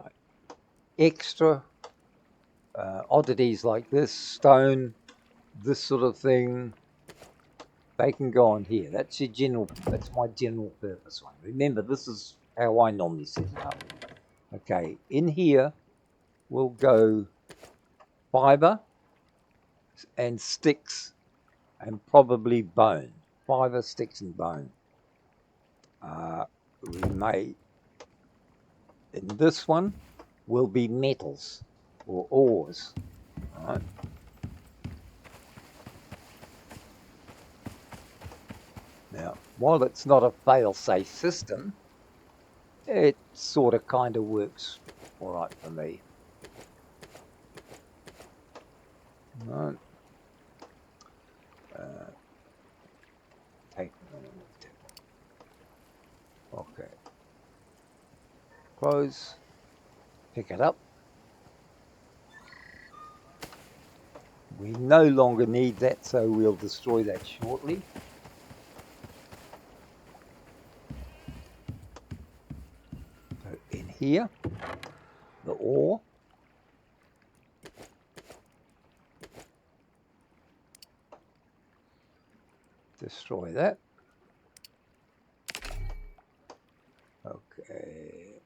Right. Extra oddities like this, stone, this sort of thing, they can go on here. That's my general purpose one. Remember, this is how I normally set it up. Okay, in here will go fibre and sticks and probably bone. Fibre, sticks and bone. We may, in this one, will be metals or ores. All right. Now, while it's not a fail-safe system, it sort of kind of works all right for me. Right. Close. Pick it up. We no longer need that, so we'll destroy that shortly. So in here, the ore. Destroy that. Okay.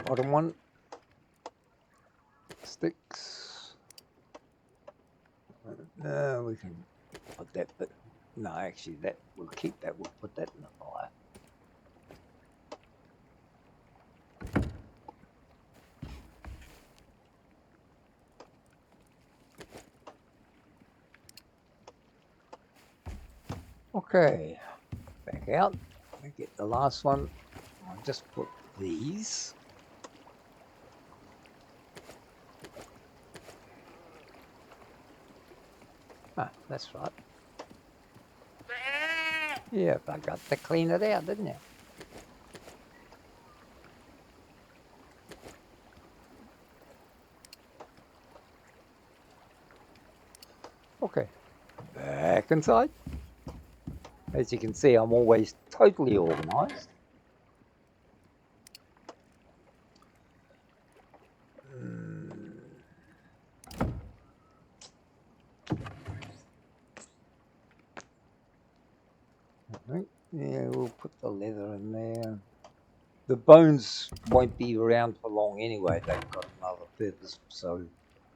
Bottom one. Sticks. No, we can put that, but no, actually, that we'll keep that. We'll put that in the fire. Okay, back out. I get the last one. I'll just put these. Ah, that's right. Yeah, I got to clean it out, didn't you? Okay, back inside. As you can see, I'm always totally organized. Yeah, we'll put the leather in there. The bones won't be around for long anyway. They've got another purpose. So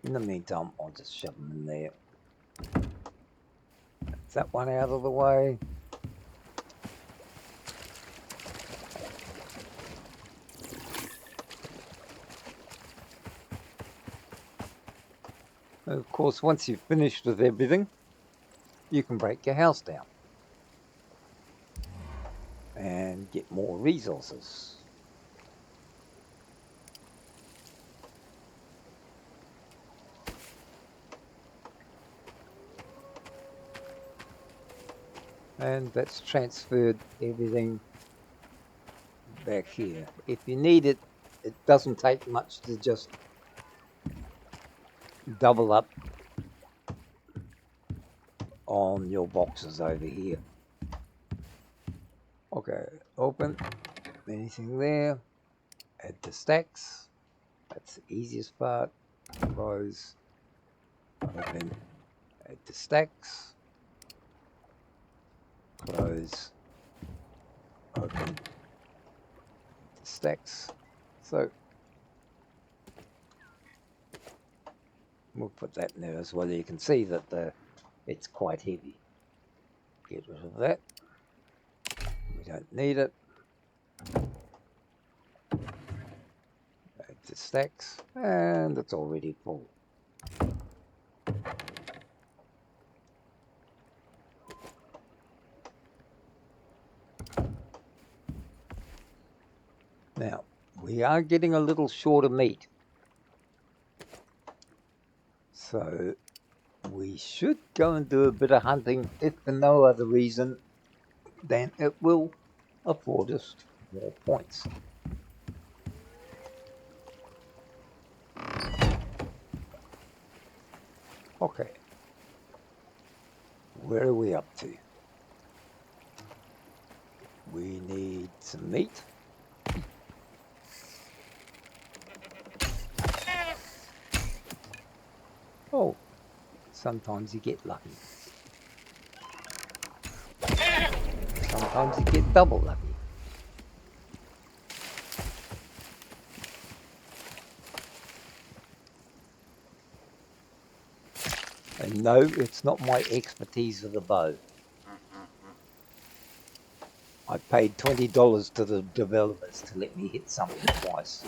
in the meantime, I'll just shove them in there. That's that one out of the way. And of course, once you've finished with everything, you can break your house down and get more resources. And that's transferred everything back here. If you need it, it doesn't take much to just double up on your boxes over here. Okay, open. Anything there? Add the stacks. That's the easiest part. Close. Open. Add the stacks. Close. Open. The stacks. So we'll put that in there as well. You can see that it's quite heavy. Get rid of that. We don't need it. Add the stacks, and it's already full. Now, we are getting a little short of meat. So we should go and do a bit of hunting, if for no other reason than it will afford us more points. Okay. Where are we up to? We need some meat. Oh, sometimes you get lucky. Sometimes you get double lucky. And no, it's not my expertise with the bow. I paid $20 to the developers to let me hit something twice.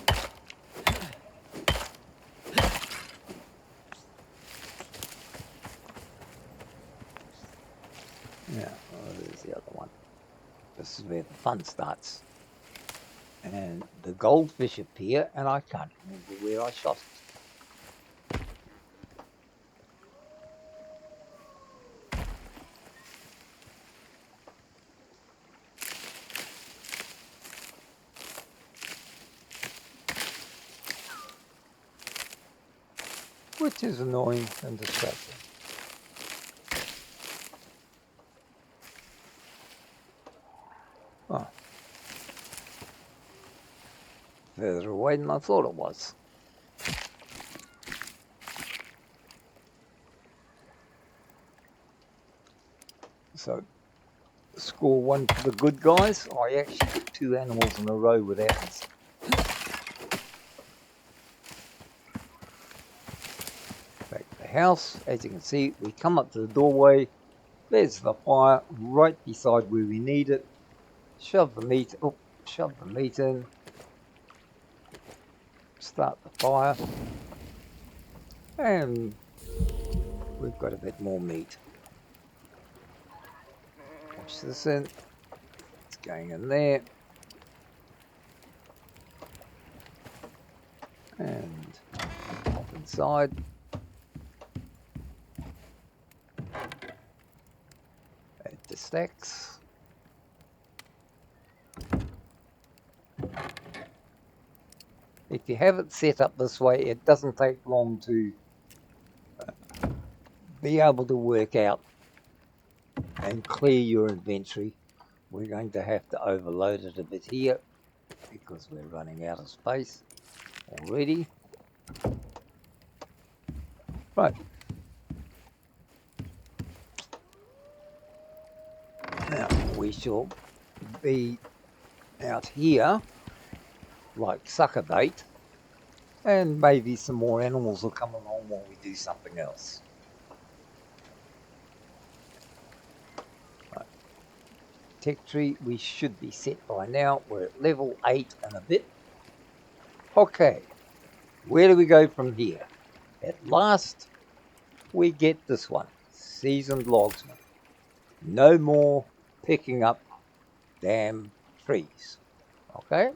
Yeah, oh, there's the other one. This is where the fun starts. And the goldfish appear, and I can't remember where I shot it. which is annoying and distracting. Oh. Further away than I thought it was. So, score 1 for the good guys. I actually get 2 animals in a row with owls. Back to the house. As you can see, we come up to the doorway. There's the fire right beside where we need it. Shove the meat in. Start the fire. And we've got a bit more meat. Push this in. It's going in there. And pop inside. Add the stacks. If you have it set up this way, it doesn't take long to be able to work out and clear your inventory. We're going to have to overload it a bit here because we're running out of space already. Right. Now we shall be out here like sucker bait, and maybe some more animals will come along while we do something else. Right. Tech tree, we should be set by now. We're at level 8 and a bit. Okay, where do we go from here? At last, we get this one, Seasoned Logsman. No more picking up damn trees. Okay?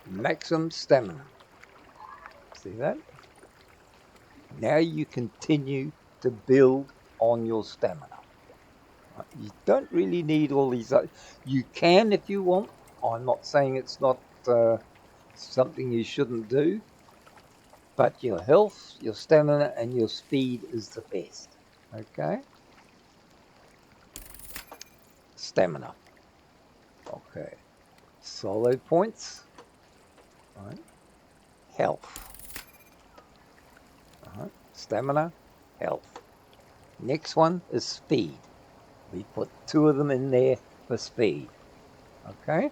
Maximum stamina. See that? Now you continue to build on your stamina. You don't really need all these. You can if you want. I'm not saying it's not something you shouldn't do. But your health, your stamina, and your speed is the best. Okay? Stamina. Okay. Solo points. Right. Health. Stamina, health. Next one is speed. We put 2 of them in there for speed. Okay?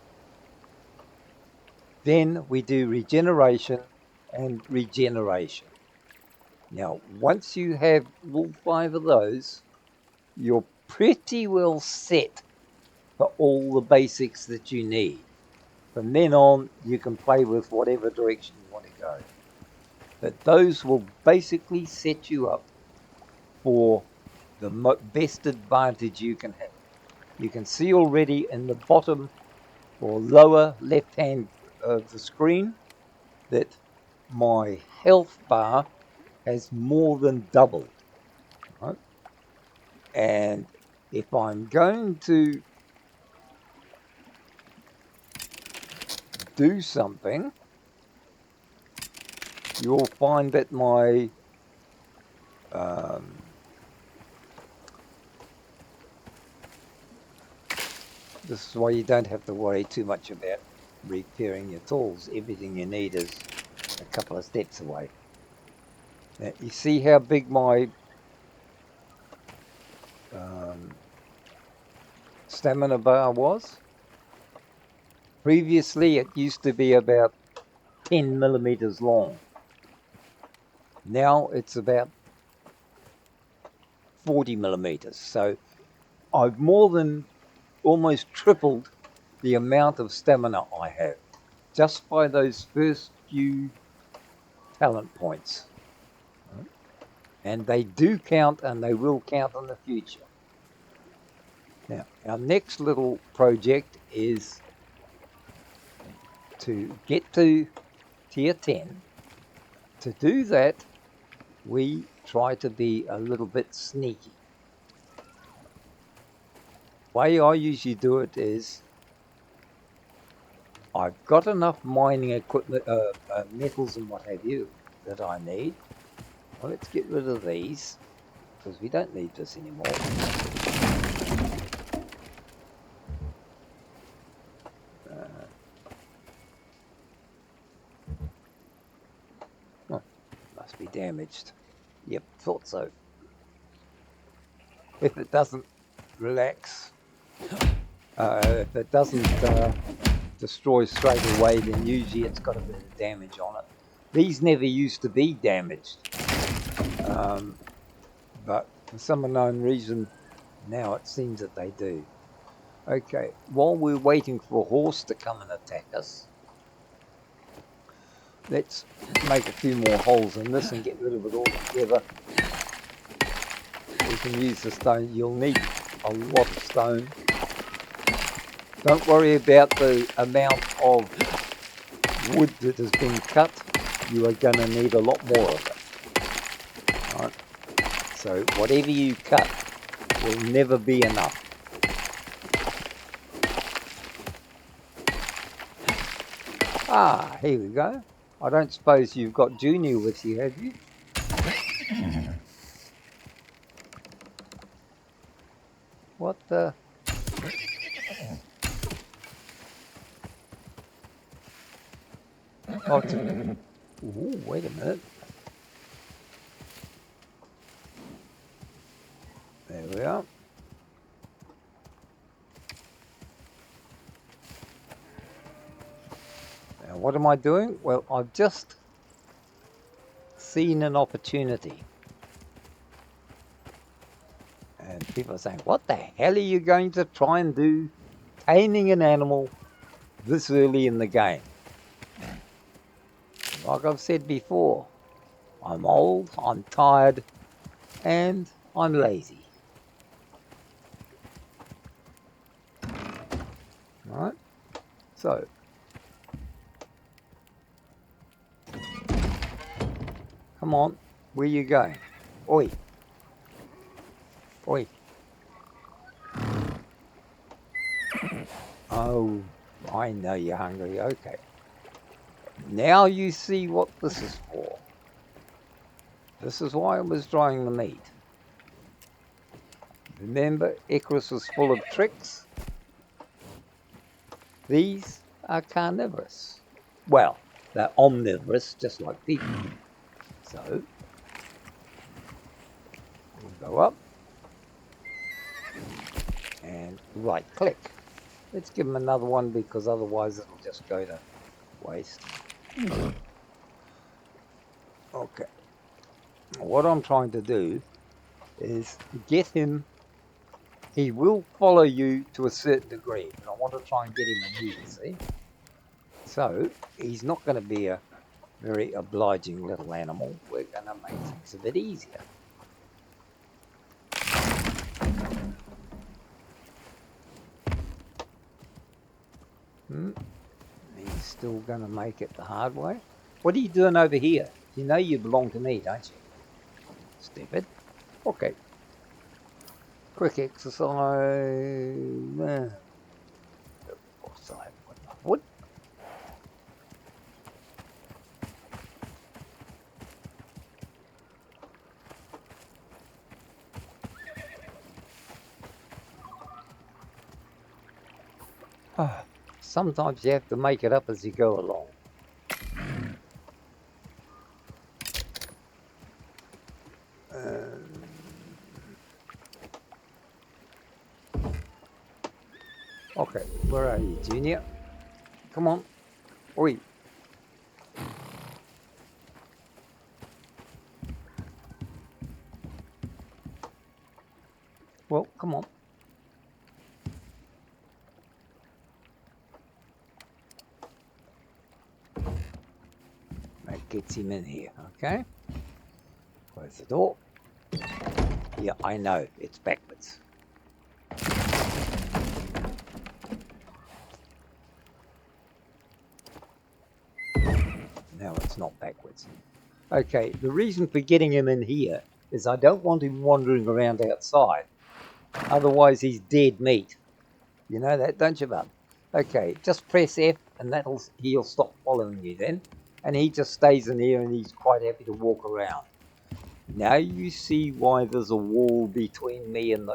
Then we do regeneration and regeneration. Now, once you have all 5 of those, you're pretty well set for all the basics that you need. From then on, you can play with whatever direction you want to go. But those will basically set you up for the best advantage you can have. You can see already in the bottom or lower left hand of the screen that my health bar has more than doubled. Right? And if I'm going to do something, you'll find that my this is why you don't have to worry too much about repairing your tools. Everything you need is a couple of steps away. Now, you see how big my stamina bar was? Previously, it used to be about 10 millimeters long. Now it's about 40 millimeters. So I've more than almost tripled the amount of stamina I have just by those first few talent points. And they do count, and they will count in the future. Now, our next little project is to get to tier 10. To do that, we try to be a little bit sneaky. The way I usually do it is I've got enough mining equipment, metals and what have you, that I need. Well, let's get rid of these, because we don't need this anymore. Oh, must be damaged. Yep, thought so. If it doesn't relax, if it doesn't destroy straight away, then usually it's got a bit of damage on it. These never used to be damaged, but for some unknown reason, now it seems that they do. Okay, while we're waiting for a horse to come and attack us, let's make a few more holes in this and get rid of it all together. We can use the stone. You'll need a lot of stone. Don't worry about the amount of wood that has been cut. You are going to need a lot more of it. Right? So whatever you cut will never be enough. Ah, here we go. I don't suppose you've got Junior with you, have you? What the? Oh, ooh, wait a minute. There we are. Now, what am I doing? Well, I've just seen an opportunity. And people are saying, what the hell are you going to try and do taming an animal this early in the game? Like I've said before, I'm old, I'm tired, and I'm lazy. Alright, so come on, where you going? Oi. Oi. Oh, I know you're hungry, okay. Now you see what this is for. This is why I was drying the meat. Remember, Icarus was full of tricks? These are carnivorous. Well, they're omnivorous, just like people. So, we'll go up and right click. Let's give them another one because otherwise it'll just go to waste. Okay. What I'm trying to do is get him. He will follow you to a certain degree, but I want to try and get him in here, see? So, he's not going to be a very obliging little animal. We're going to make things a bit easier. He's still going to make it the hard way. What are you doing over here? You know you belong to me, don't you? Stupid. Okay. Quick exercise. Of course I haven't got enough wood. Sometimes you have to make it up as you go along. Okay, where are you, Junior? Come on. Oi. Well, come on. That gets him in here, okay? Close the door. Yeah, I know, it's backwards. No, it's not backwards. Okay, the reason for getting him in here is I don't want him wandering around outside. Otherwise, he's dead meat. You know that, don't you, bub? Okay, just press F and he'll stop following you then, and he just stays in here and he's quite happy to walk around. Now you see why there's a wall between me and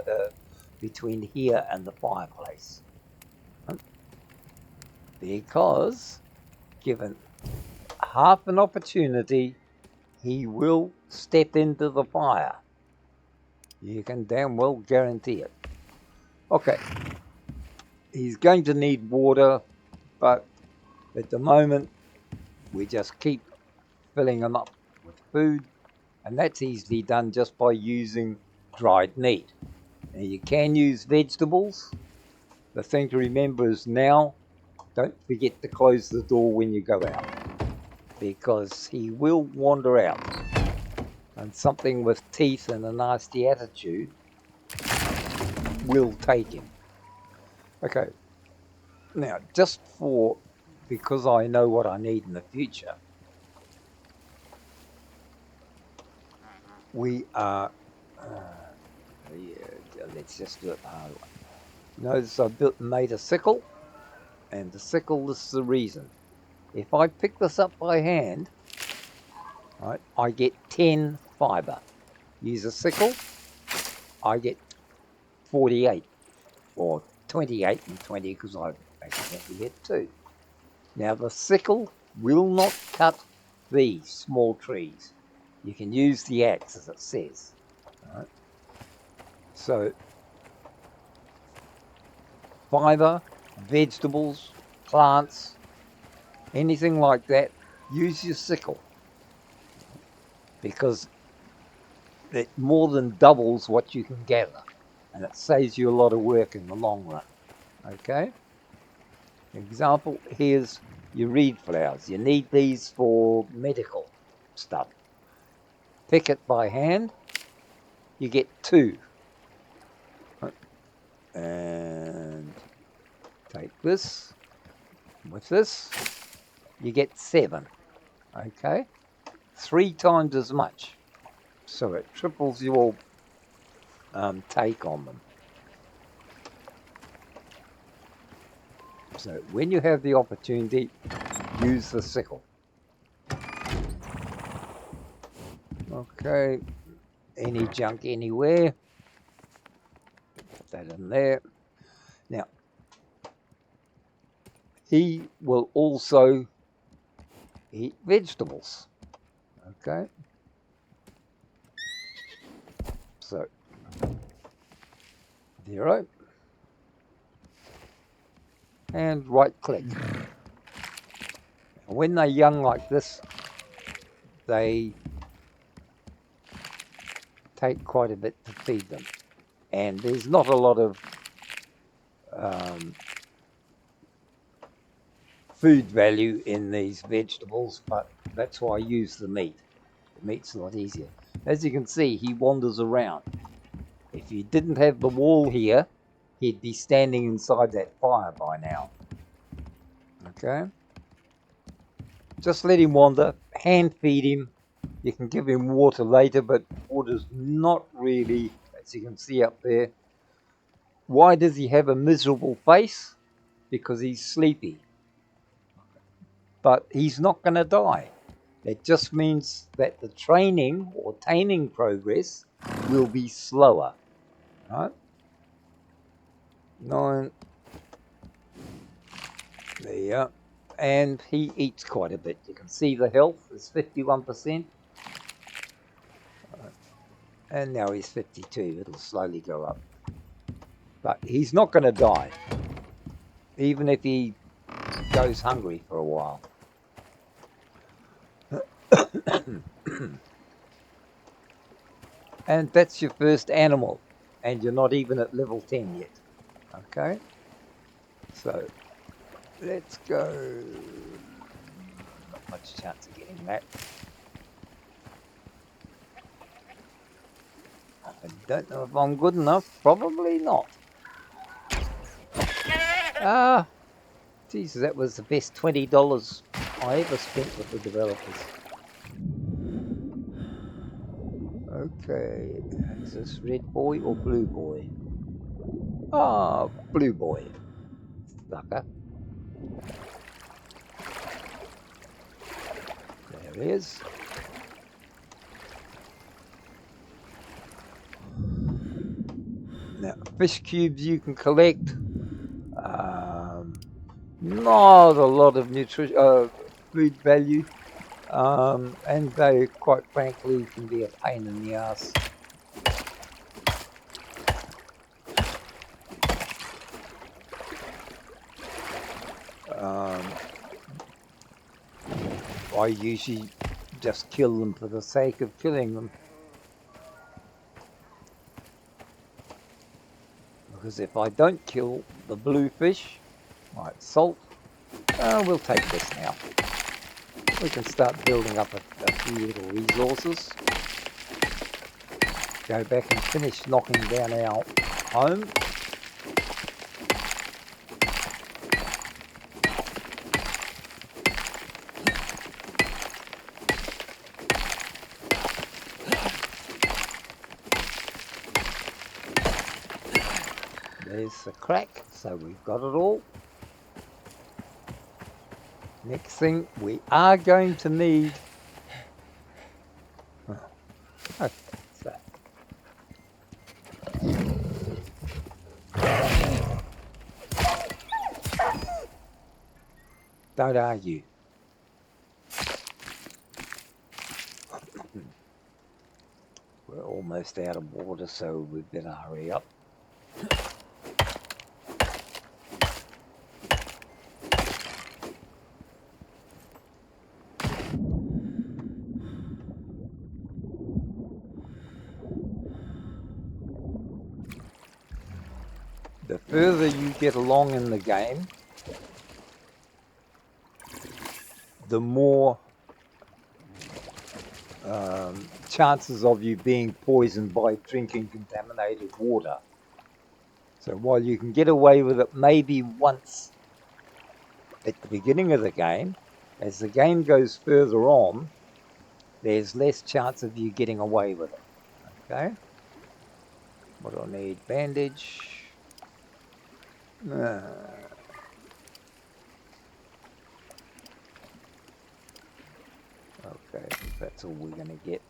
between here and the fireplace. Because given half an opportunity, he will step into the fire. You can damn well guarantee it. Okay. He's going to need water, but at the moment, we just keep filling him up with food, and that's easily done just by using dried meat. Now, you can use vegetables. The thing to remember is now, don't forget to close the door when you go out, because he will wander out, and something with teeth and a nasty attitude will take him. Okay, now just because I know what I need in the future, we are, let's just do it the hard way. Notice I made a sickle, and the sickle is the reason. If I pick this up by hand, right, I get 10 fibre. Use a sickle, I get 48, or 28 and 20 because I accidentally get 2. Now the sickle will not cut these small trees. You can use the axe as it says. Right? So fibre, vegetables, plants, anything like that, use your sickle, because it more than doubles what you can gather, and it saves you a lot of work in the long run. Okay? Example, here's your reed flowers. You need these for medical stuff. Pick it by hand, you get 2. And take this, with this, you get 7. Okay? 3 times as much. So it triples your take on them. So when you have the opportunity, use the sickle. Okay, any junk anywhere, put that in there. Now, he will also eat vegetables. Okay, so 0, and right click. When they're young like this, they take quite a bit to feed them, and there's not a lot of food value in these vegetables, but that's why I use the meat. The meat's a lot easier. As you can see, he wanders around. If you didn't have the wall here, he'd be standing inside that fire by now. Okay? Just let him wander, hand feed him. You can give him water later, but water's not really, as you can see up there. Why does he have a miserable face? Because he's sleepy. But he's not going to die. It just means that the training or taming progress will be slower. Right? 9. There you are. And he eats quite a bit. You can see the health is 51%. And now he's 52. It'll slowly go up. But he's not going to die, even if he goes hungry for a while. And that's your first animal, and you're not even at level 10 yet. Okay, so let's go. Not much chance of getting that. I don't know if I'm good enough. Probably not. Jesus, that was the best $20 I ever spent with the developers. Okay, is this red boy or blue boy? Ah, blue boy. Sucker. There it is. Now, fish cubes you can collect. Not a lot of food value, and they, quite frankly, can be a pain in the ass. I usually just kill them for the sake of killing them. Because if I don't kill the bluefish, like salt, we'll take this now. We can start building up a few little resources. Go back and finish knocking down our home. There's the crack, so we've got it all. Next thing, we are going to need... Okay, so... Don't argue. We're almost out of water, so we better hurry up. The further you get along in the game, the more chances of you being poisoned by drinking contaminated water. So while you can get away with it maybe once at the beginning of the game, as the game goes further on, there's less chance of you getting away with it. Okay? What do I need? Bandage. Okay, that's all we're going to get.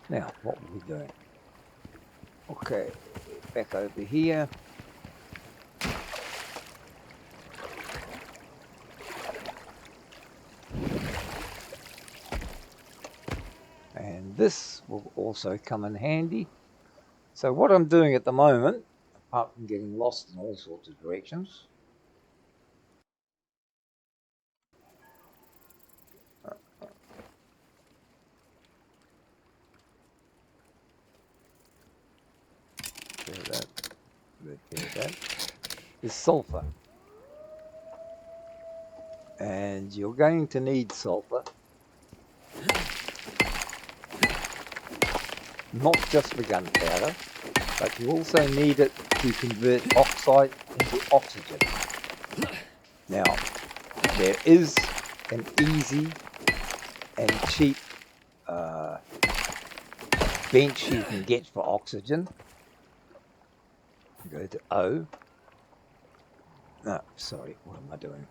Now, what are we doing? Okay, back over here. And this will also come in handy. So what I'm doing at the moment, apart from getting lost in all sorts of directions, is sulfur. And you're going to need sulfur, not just for gunpowder, but you also need it to convert oxide into oxygen. Now, there is an easy and cheap bench you can get for oxygen. Go to O. No, sorry, what am I doing?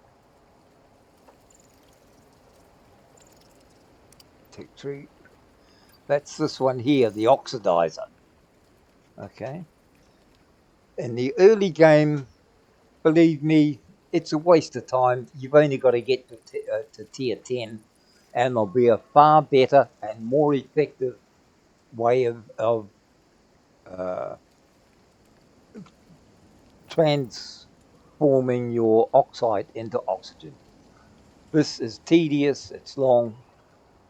Tech tree. That's this one here, the oxidizer. Okay. In the early game, believe me, it's a waste of time. You've only got to get to tier 10, and there'll be a far better and more effective way of transforming your oxide into oxygen. This is tedious, it's long,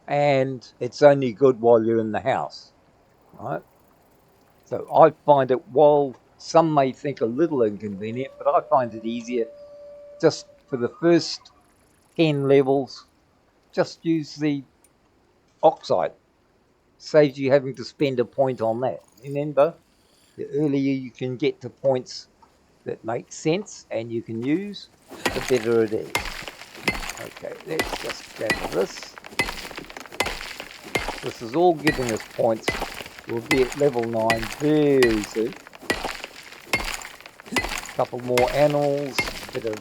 and it's only good while you're in the house, right? So I find it, while some may think a little inconvenient, but I find it easier just for the first 10 levels, just use the oxide. Saves you having to spend a point on that. Remember, the earlier you can get to points that make sense and you can use, the better it is. Okay, let's just gather this. This is all giving us points. We'll be at level 9 very soon. Couple more animals, bit of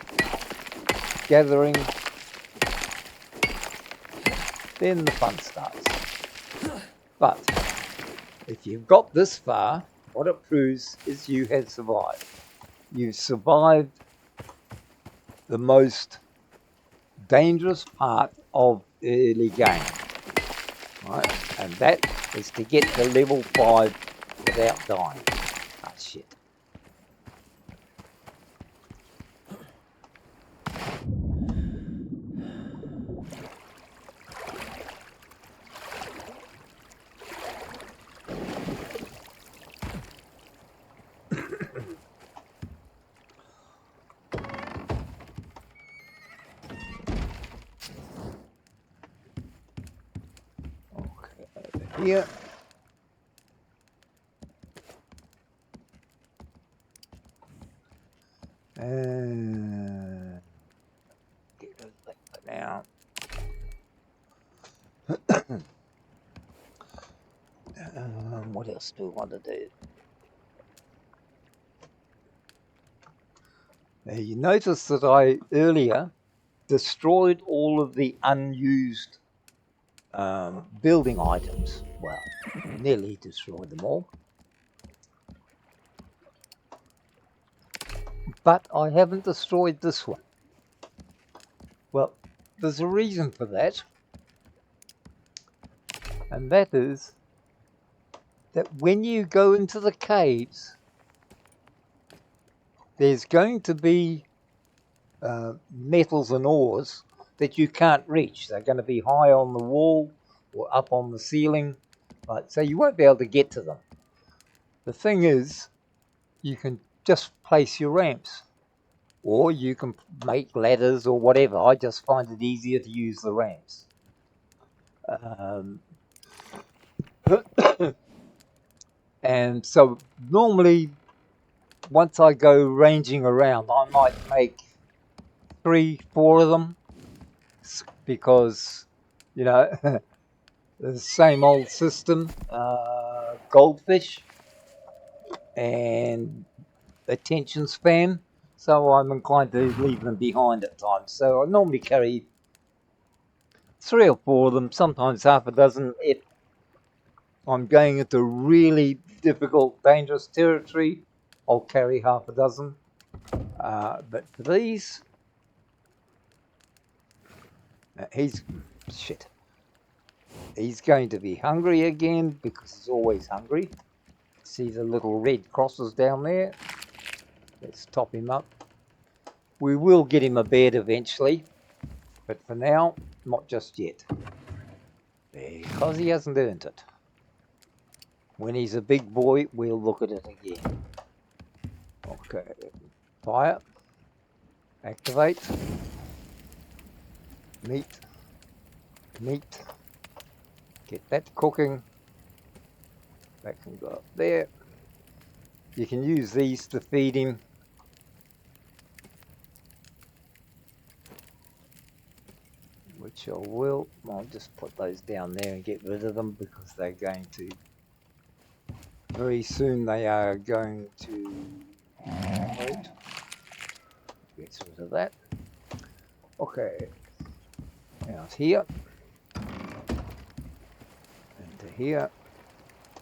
gathering. Then the fun starts. But if you've got this far, what it proves is you have survived. You've survived the most dangerous part of early game. Right? And that is to get to level 5 without dying. Ah, shit. Here. Get rid of that for now. What else do I want to do? Now you notice that I earlier destroyed all of the unused building items. Well, nearly destroyed them all. But I haven't destroyed this one. Well, there's a reason for that. And that is that when you go into the caves, there's going to be metals and ores that you can't reach. They're going to be high on the wall or up on the ceiling, right? So you won't be able to get to them. The thing is, you can just place your ramps, or you can make ladders or whatever. I just find it easier to use the ramps. And so normally, once I go ranging around, I might make 3, 4 of them, because, you know, the same old system, goldfish and attention span, so I'm inclined to leave them behind at times. So I normally carry 3 or 4 of them, sometimes half a dozen. If I'm going into really difficult, dangerous territory, I'll carry half a dozen. But for these, he's going to be hungry again, because he's always hungry. See the little red crosses down there? Let's top him up. We will get him a bed eventually, but for now, not just yet, because he hasn't earned it. When he's a big boy, we'll look at it again. Okay, fire, activate, meat, get that cooking. That can go up there. You can use these to feed him. Which I will. I'll just put those down there and get rid of them, because they're going to, very soon they are going to, wait, gets rid of that. Okay, out here, into here,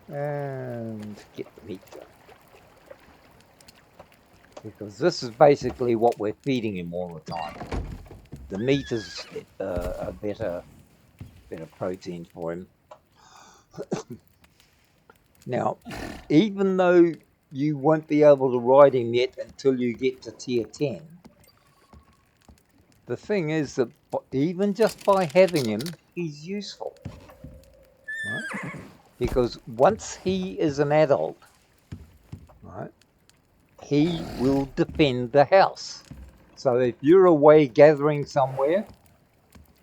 and get the meat going. Because this is basically what we're feeding him all the time. The meat is a better protein for him. Now, even though you won't be able to ride him yet until you get to tier 10, the thing is that even just by having him, he's useful. Right? Because once he is an adult, right, he will defend the house. So if you're away gathering somewhere,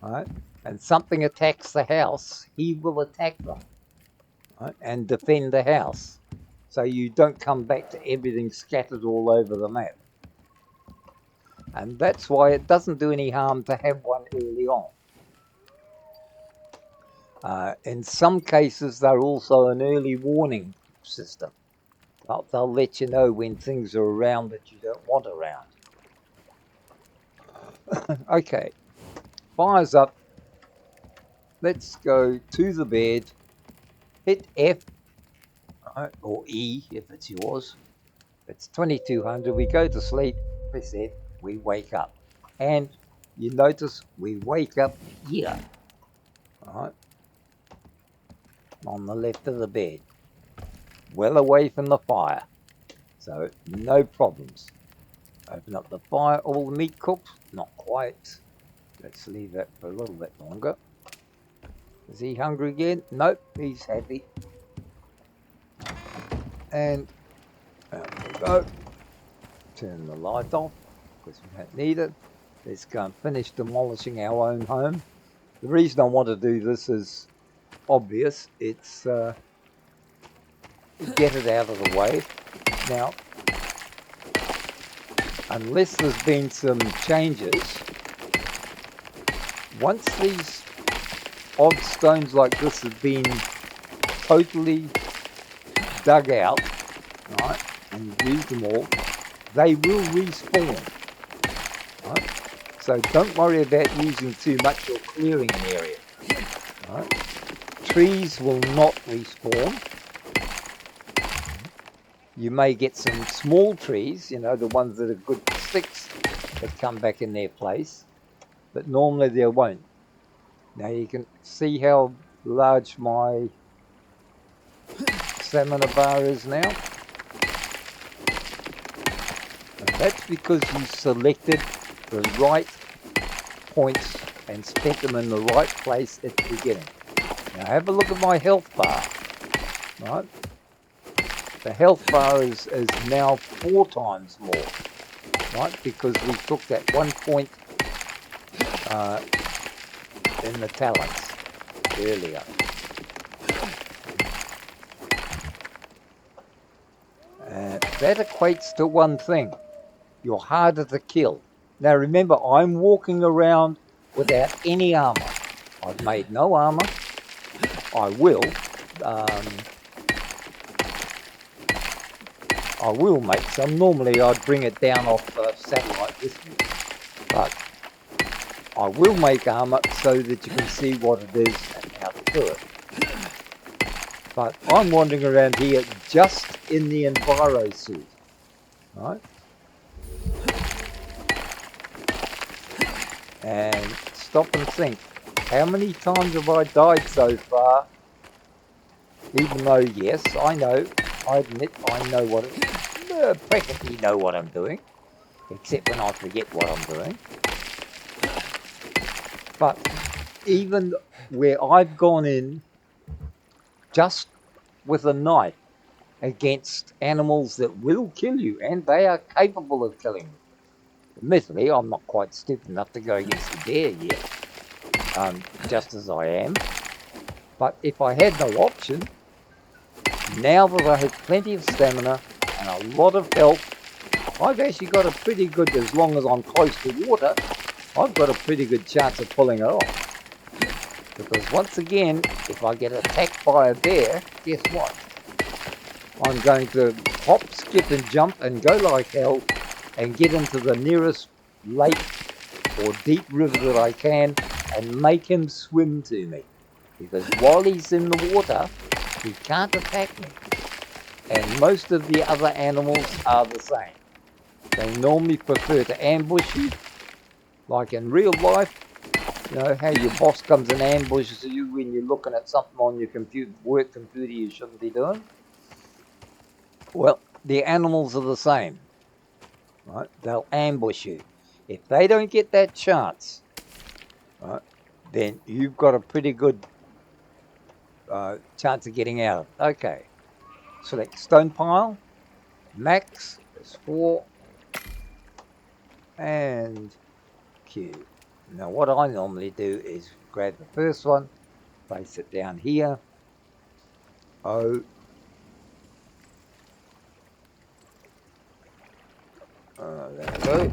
right, and something attacks the house, he will attack them, right, and defend the house. So you don't come back to everything scattered all over the map. And that's why it doesn't do any harm to have one early on. In some cases, they're also an early warning system. They'll let you know when things are around that you don't want around. Okay, fire's up. Let's go to the bed. Hit F, right, or E if it's yours. It's 2200. We go to sleep. Press F. We wake up, and you notice we wake up here, right, on the left of the bed, well away from the fire. So no problems. Open up the fire. All the meat cooked? Not quite. Let's leave that for a little bit longer. Is he hungry again? Nope, he's happy. And there we go. Turn the light off because we don't need it. Let's go and finish demolishing our own home. The reason I want to do this is obvious. It's get it out of the way. Now, unless there's been some changes, once these odd stones like this have been totally dug out, right, and you've used them all, they will respawn, right? So don't worry about using too much or clearing an area, right? Trees will not respawn. You may get some small trees, you know, the ones that are good sticks that come back in their place, but normally they won't. Now you can see how large my stamina bar is now. And that's because you selected the right points and spent them in the right place at the beginning. Now have a look at my health bar, right? The health bar is now 4 times more, right? Because we took that 1 point in the talents earlier. That equates to one thing. You're harder to kill. Now remember, I'm walking around without any armor. I've made no armor. I will make some. Normally I'd bring it down off satellite with me, but I will make armor so that you can see what it is and how to do it. But I'm wandering around here just in the Enviro suit, right? And stop and think, how many times have I died so far? Even though, yes, I know, I admit I know what practically know what I'm doing, except when I forget what I'm doing. But even where I've gone in just with a knife against animals that will kill you, and they are capable of killing you. Admittedly, I'm not quite stupid enough to go against a bear yet, just as I am. But if I had no option, now that I have plenty of stamina and a lot of health, I've actually got a pretty good, as long as I'm close to water, I've got a pretty good chance of pulling it off. Because once again, if I get attacked by a bear, guess what? I'm going to hop, skip and jump and go like hell and get into the nearest lake or deep river that I can and make him swim to me. Because while he's in the water, he can't attack me. And most of the other animals are the same. They normally prefer to ambush you. Like in real life, you know, how your boss comes and ambushes you when you're looking at something on your work computer you shouldn't be doing. Well, the animals are the same, right? They'll ambush you. If they don't get that chance, right, then you've got a pretty good chance of getting out. Okay, select stone pile. Max is 4. And Q. Now what I normally do is grab the first one, place it down here. O. There we go.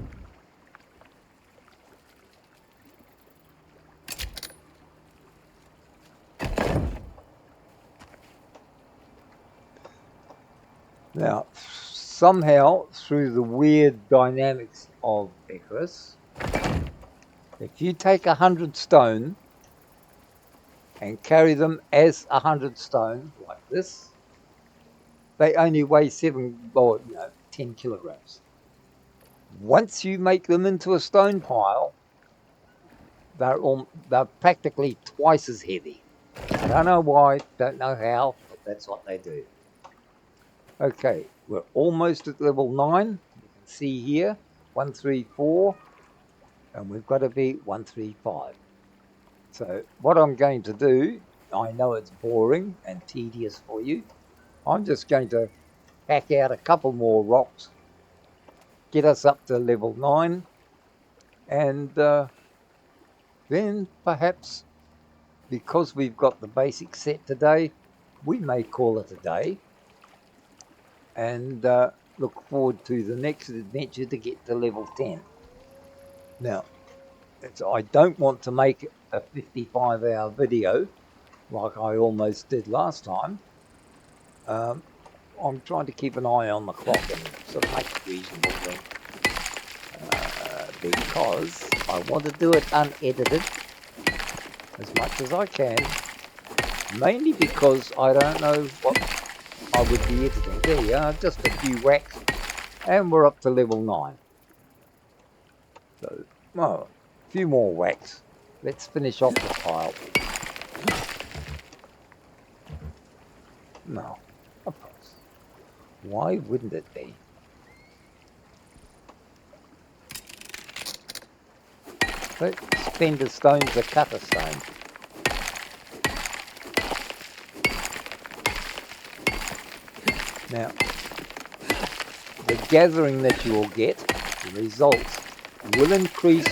Now, somehow, through the weird dynamics of Icarus, if you take 100 stone and carry them as 100 stone, like this, they only weigh 10 kilograms. Once you make them into a stone pile, they're practically twice as heavy. I don't know why, don't know how, but that's what they do. Okay, we're almost at level 9. You can see here, 134, and we've got to be 135. So what I'm going to do, I know it's boring and tedious for you. I'm just going to hack out a couple more rocks, get us up to level 9, and then perhaps, because we've got the basic set today, we may call it a day and look forward to the next adventure to get to level 10. Now, I don't want to make a 55-hour video like I almost did last time. I'm trying to keep an eye on the clock and sort of make it reasonable thing, because I want to do it unedited as much as I can, mainly because I don't know what I would be editing. There you are, just a few whacks, and we're up to level 9. So, well, a few more whacks. Let's finish off the pile. No, of course. Why wouldn't it be? But spend a stone to cut a stone. Now, the gathering that you will get, the results, will increase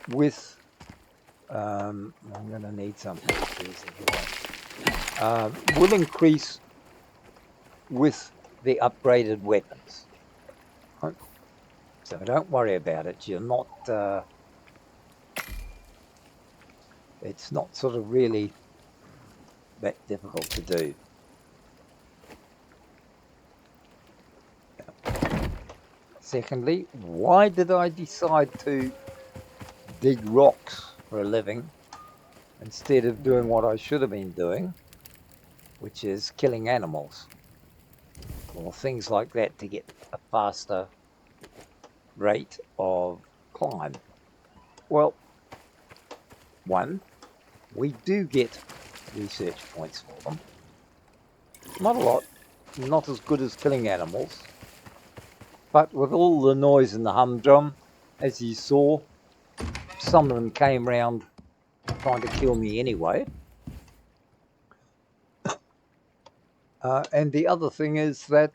with, I'm going to need something, will increase with the upgraded weapons. So don't worry about it. You're not, it's not sort of really that difficult to do. Secondly, why did I decide to dig rocks for a living instead of doing what I should have been doing, which is killing animals or things like that to get a faster rate of climb? Well, one, we do get research points for them. Not a lot, not as good as killing animals, but with all the noise and the humdrum, as you saw, some of them came round trying to kill me anyway. And the other thing is that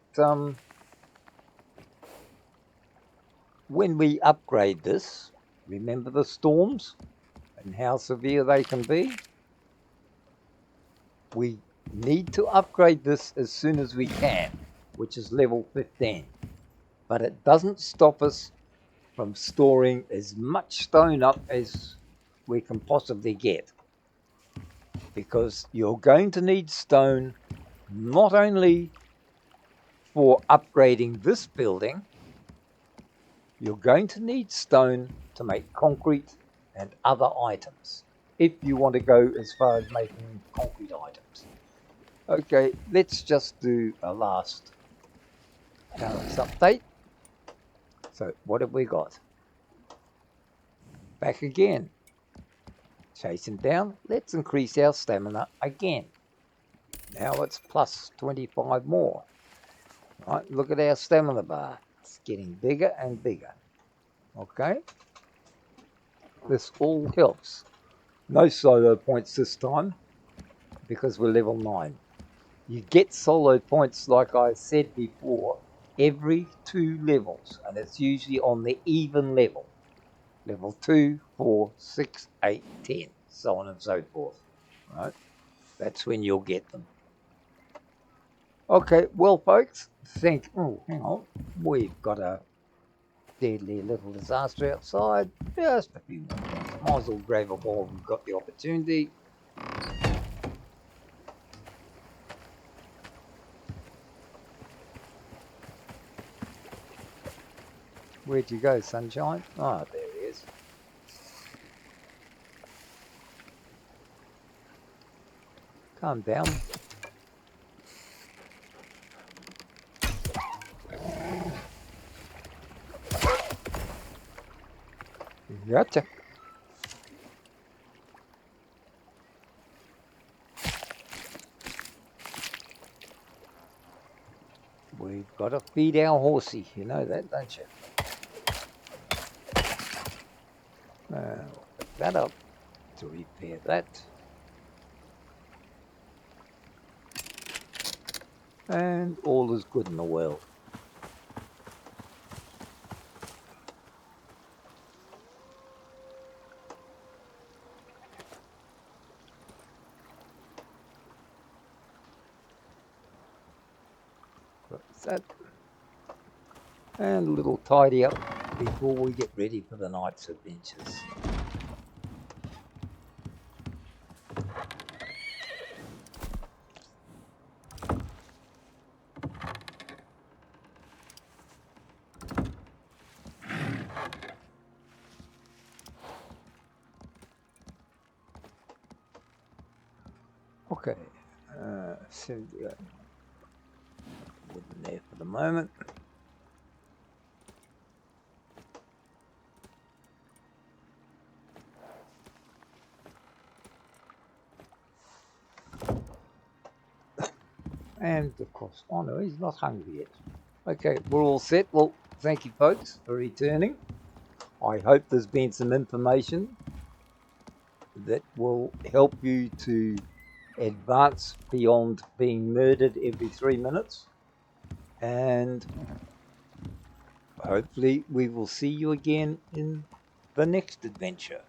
when we upgrade this, remember the storms and how severe they can be? We need to upgrade this as soon as we can, which is level 15. But it doesn't stop us from storing as much stone up as we can possibly get, because you're going to need stone not only for upgrading this building, you're going to need stone to make concrete and other items, if you want to go as far as making concrete items. Okay, let's just do a last Alex update. So what have we got? Back again. Chasing down. Let's increase our stamina again. Now it's plus 25 more. Right, look at our stamina bar. It's getting bigger and bigger. Okay. This all helps. No solo points this time because we're level 9. You get solo points, like I said before, every 2 levels, and it's usually on the even level. Level 2, 4, 6, 8, 10, so on and so forth. Right? That's when you'll get them. Okay, well, folks, hang on. We've got a deadly little disaster outside. Just a few more things. Might as well grab a ball. We've got the opportunity. Where'd you go, Sunshine? Ah, there he is. Calm down. Gotcha. We've got to feed our horsey. You know that, don't you? Pick that up to repair that. And all is good in the world. What's that? And a little tidy up before we get ready for the night's adventures. Okay, so wooden there for the moment. And of course, oh no, he's not hungry yet. Okay, we're all set. Well, thank you folks for returning. I hope there's been some information that will help you to advance beyond being murdered every 3 minutes. And hopefully we will see you again in the next adventure.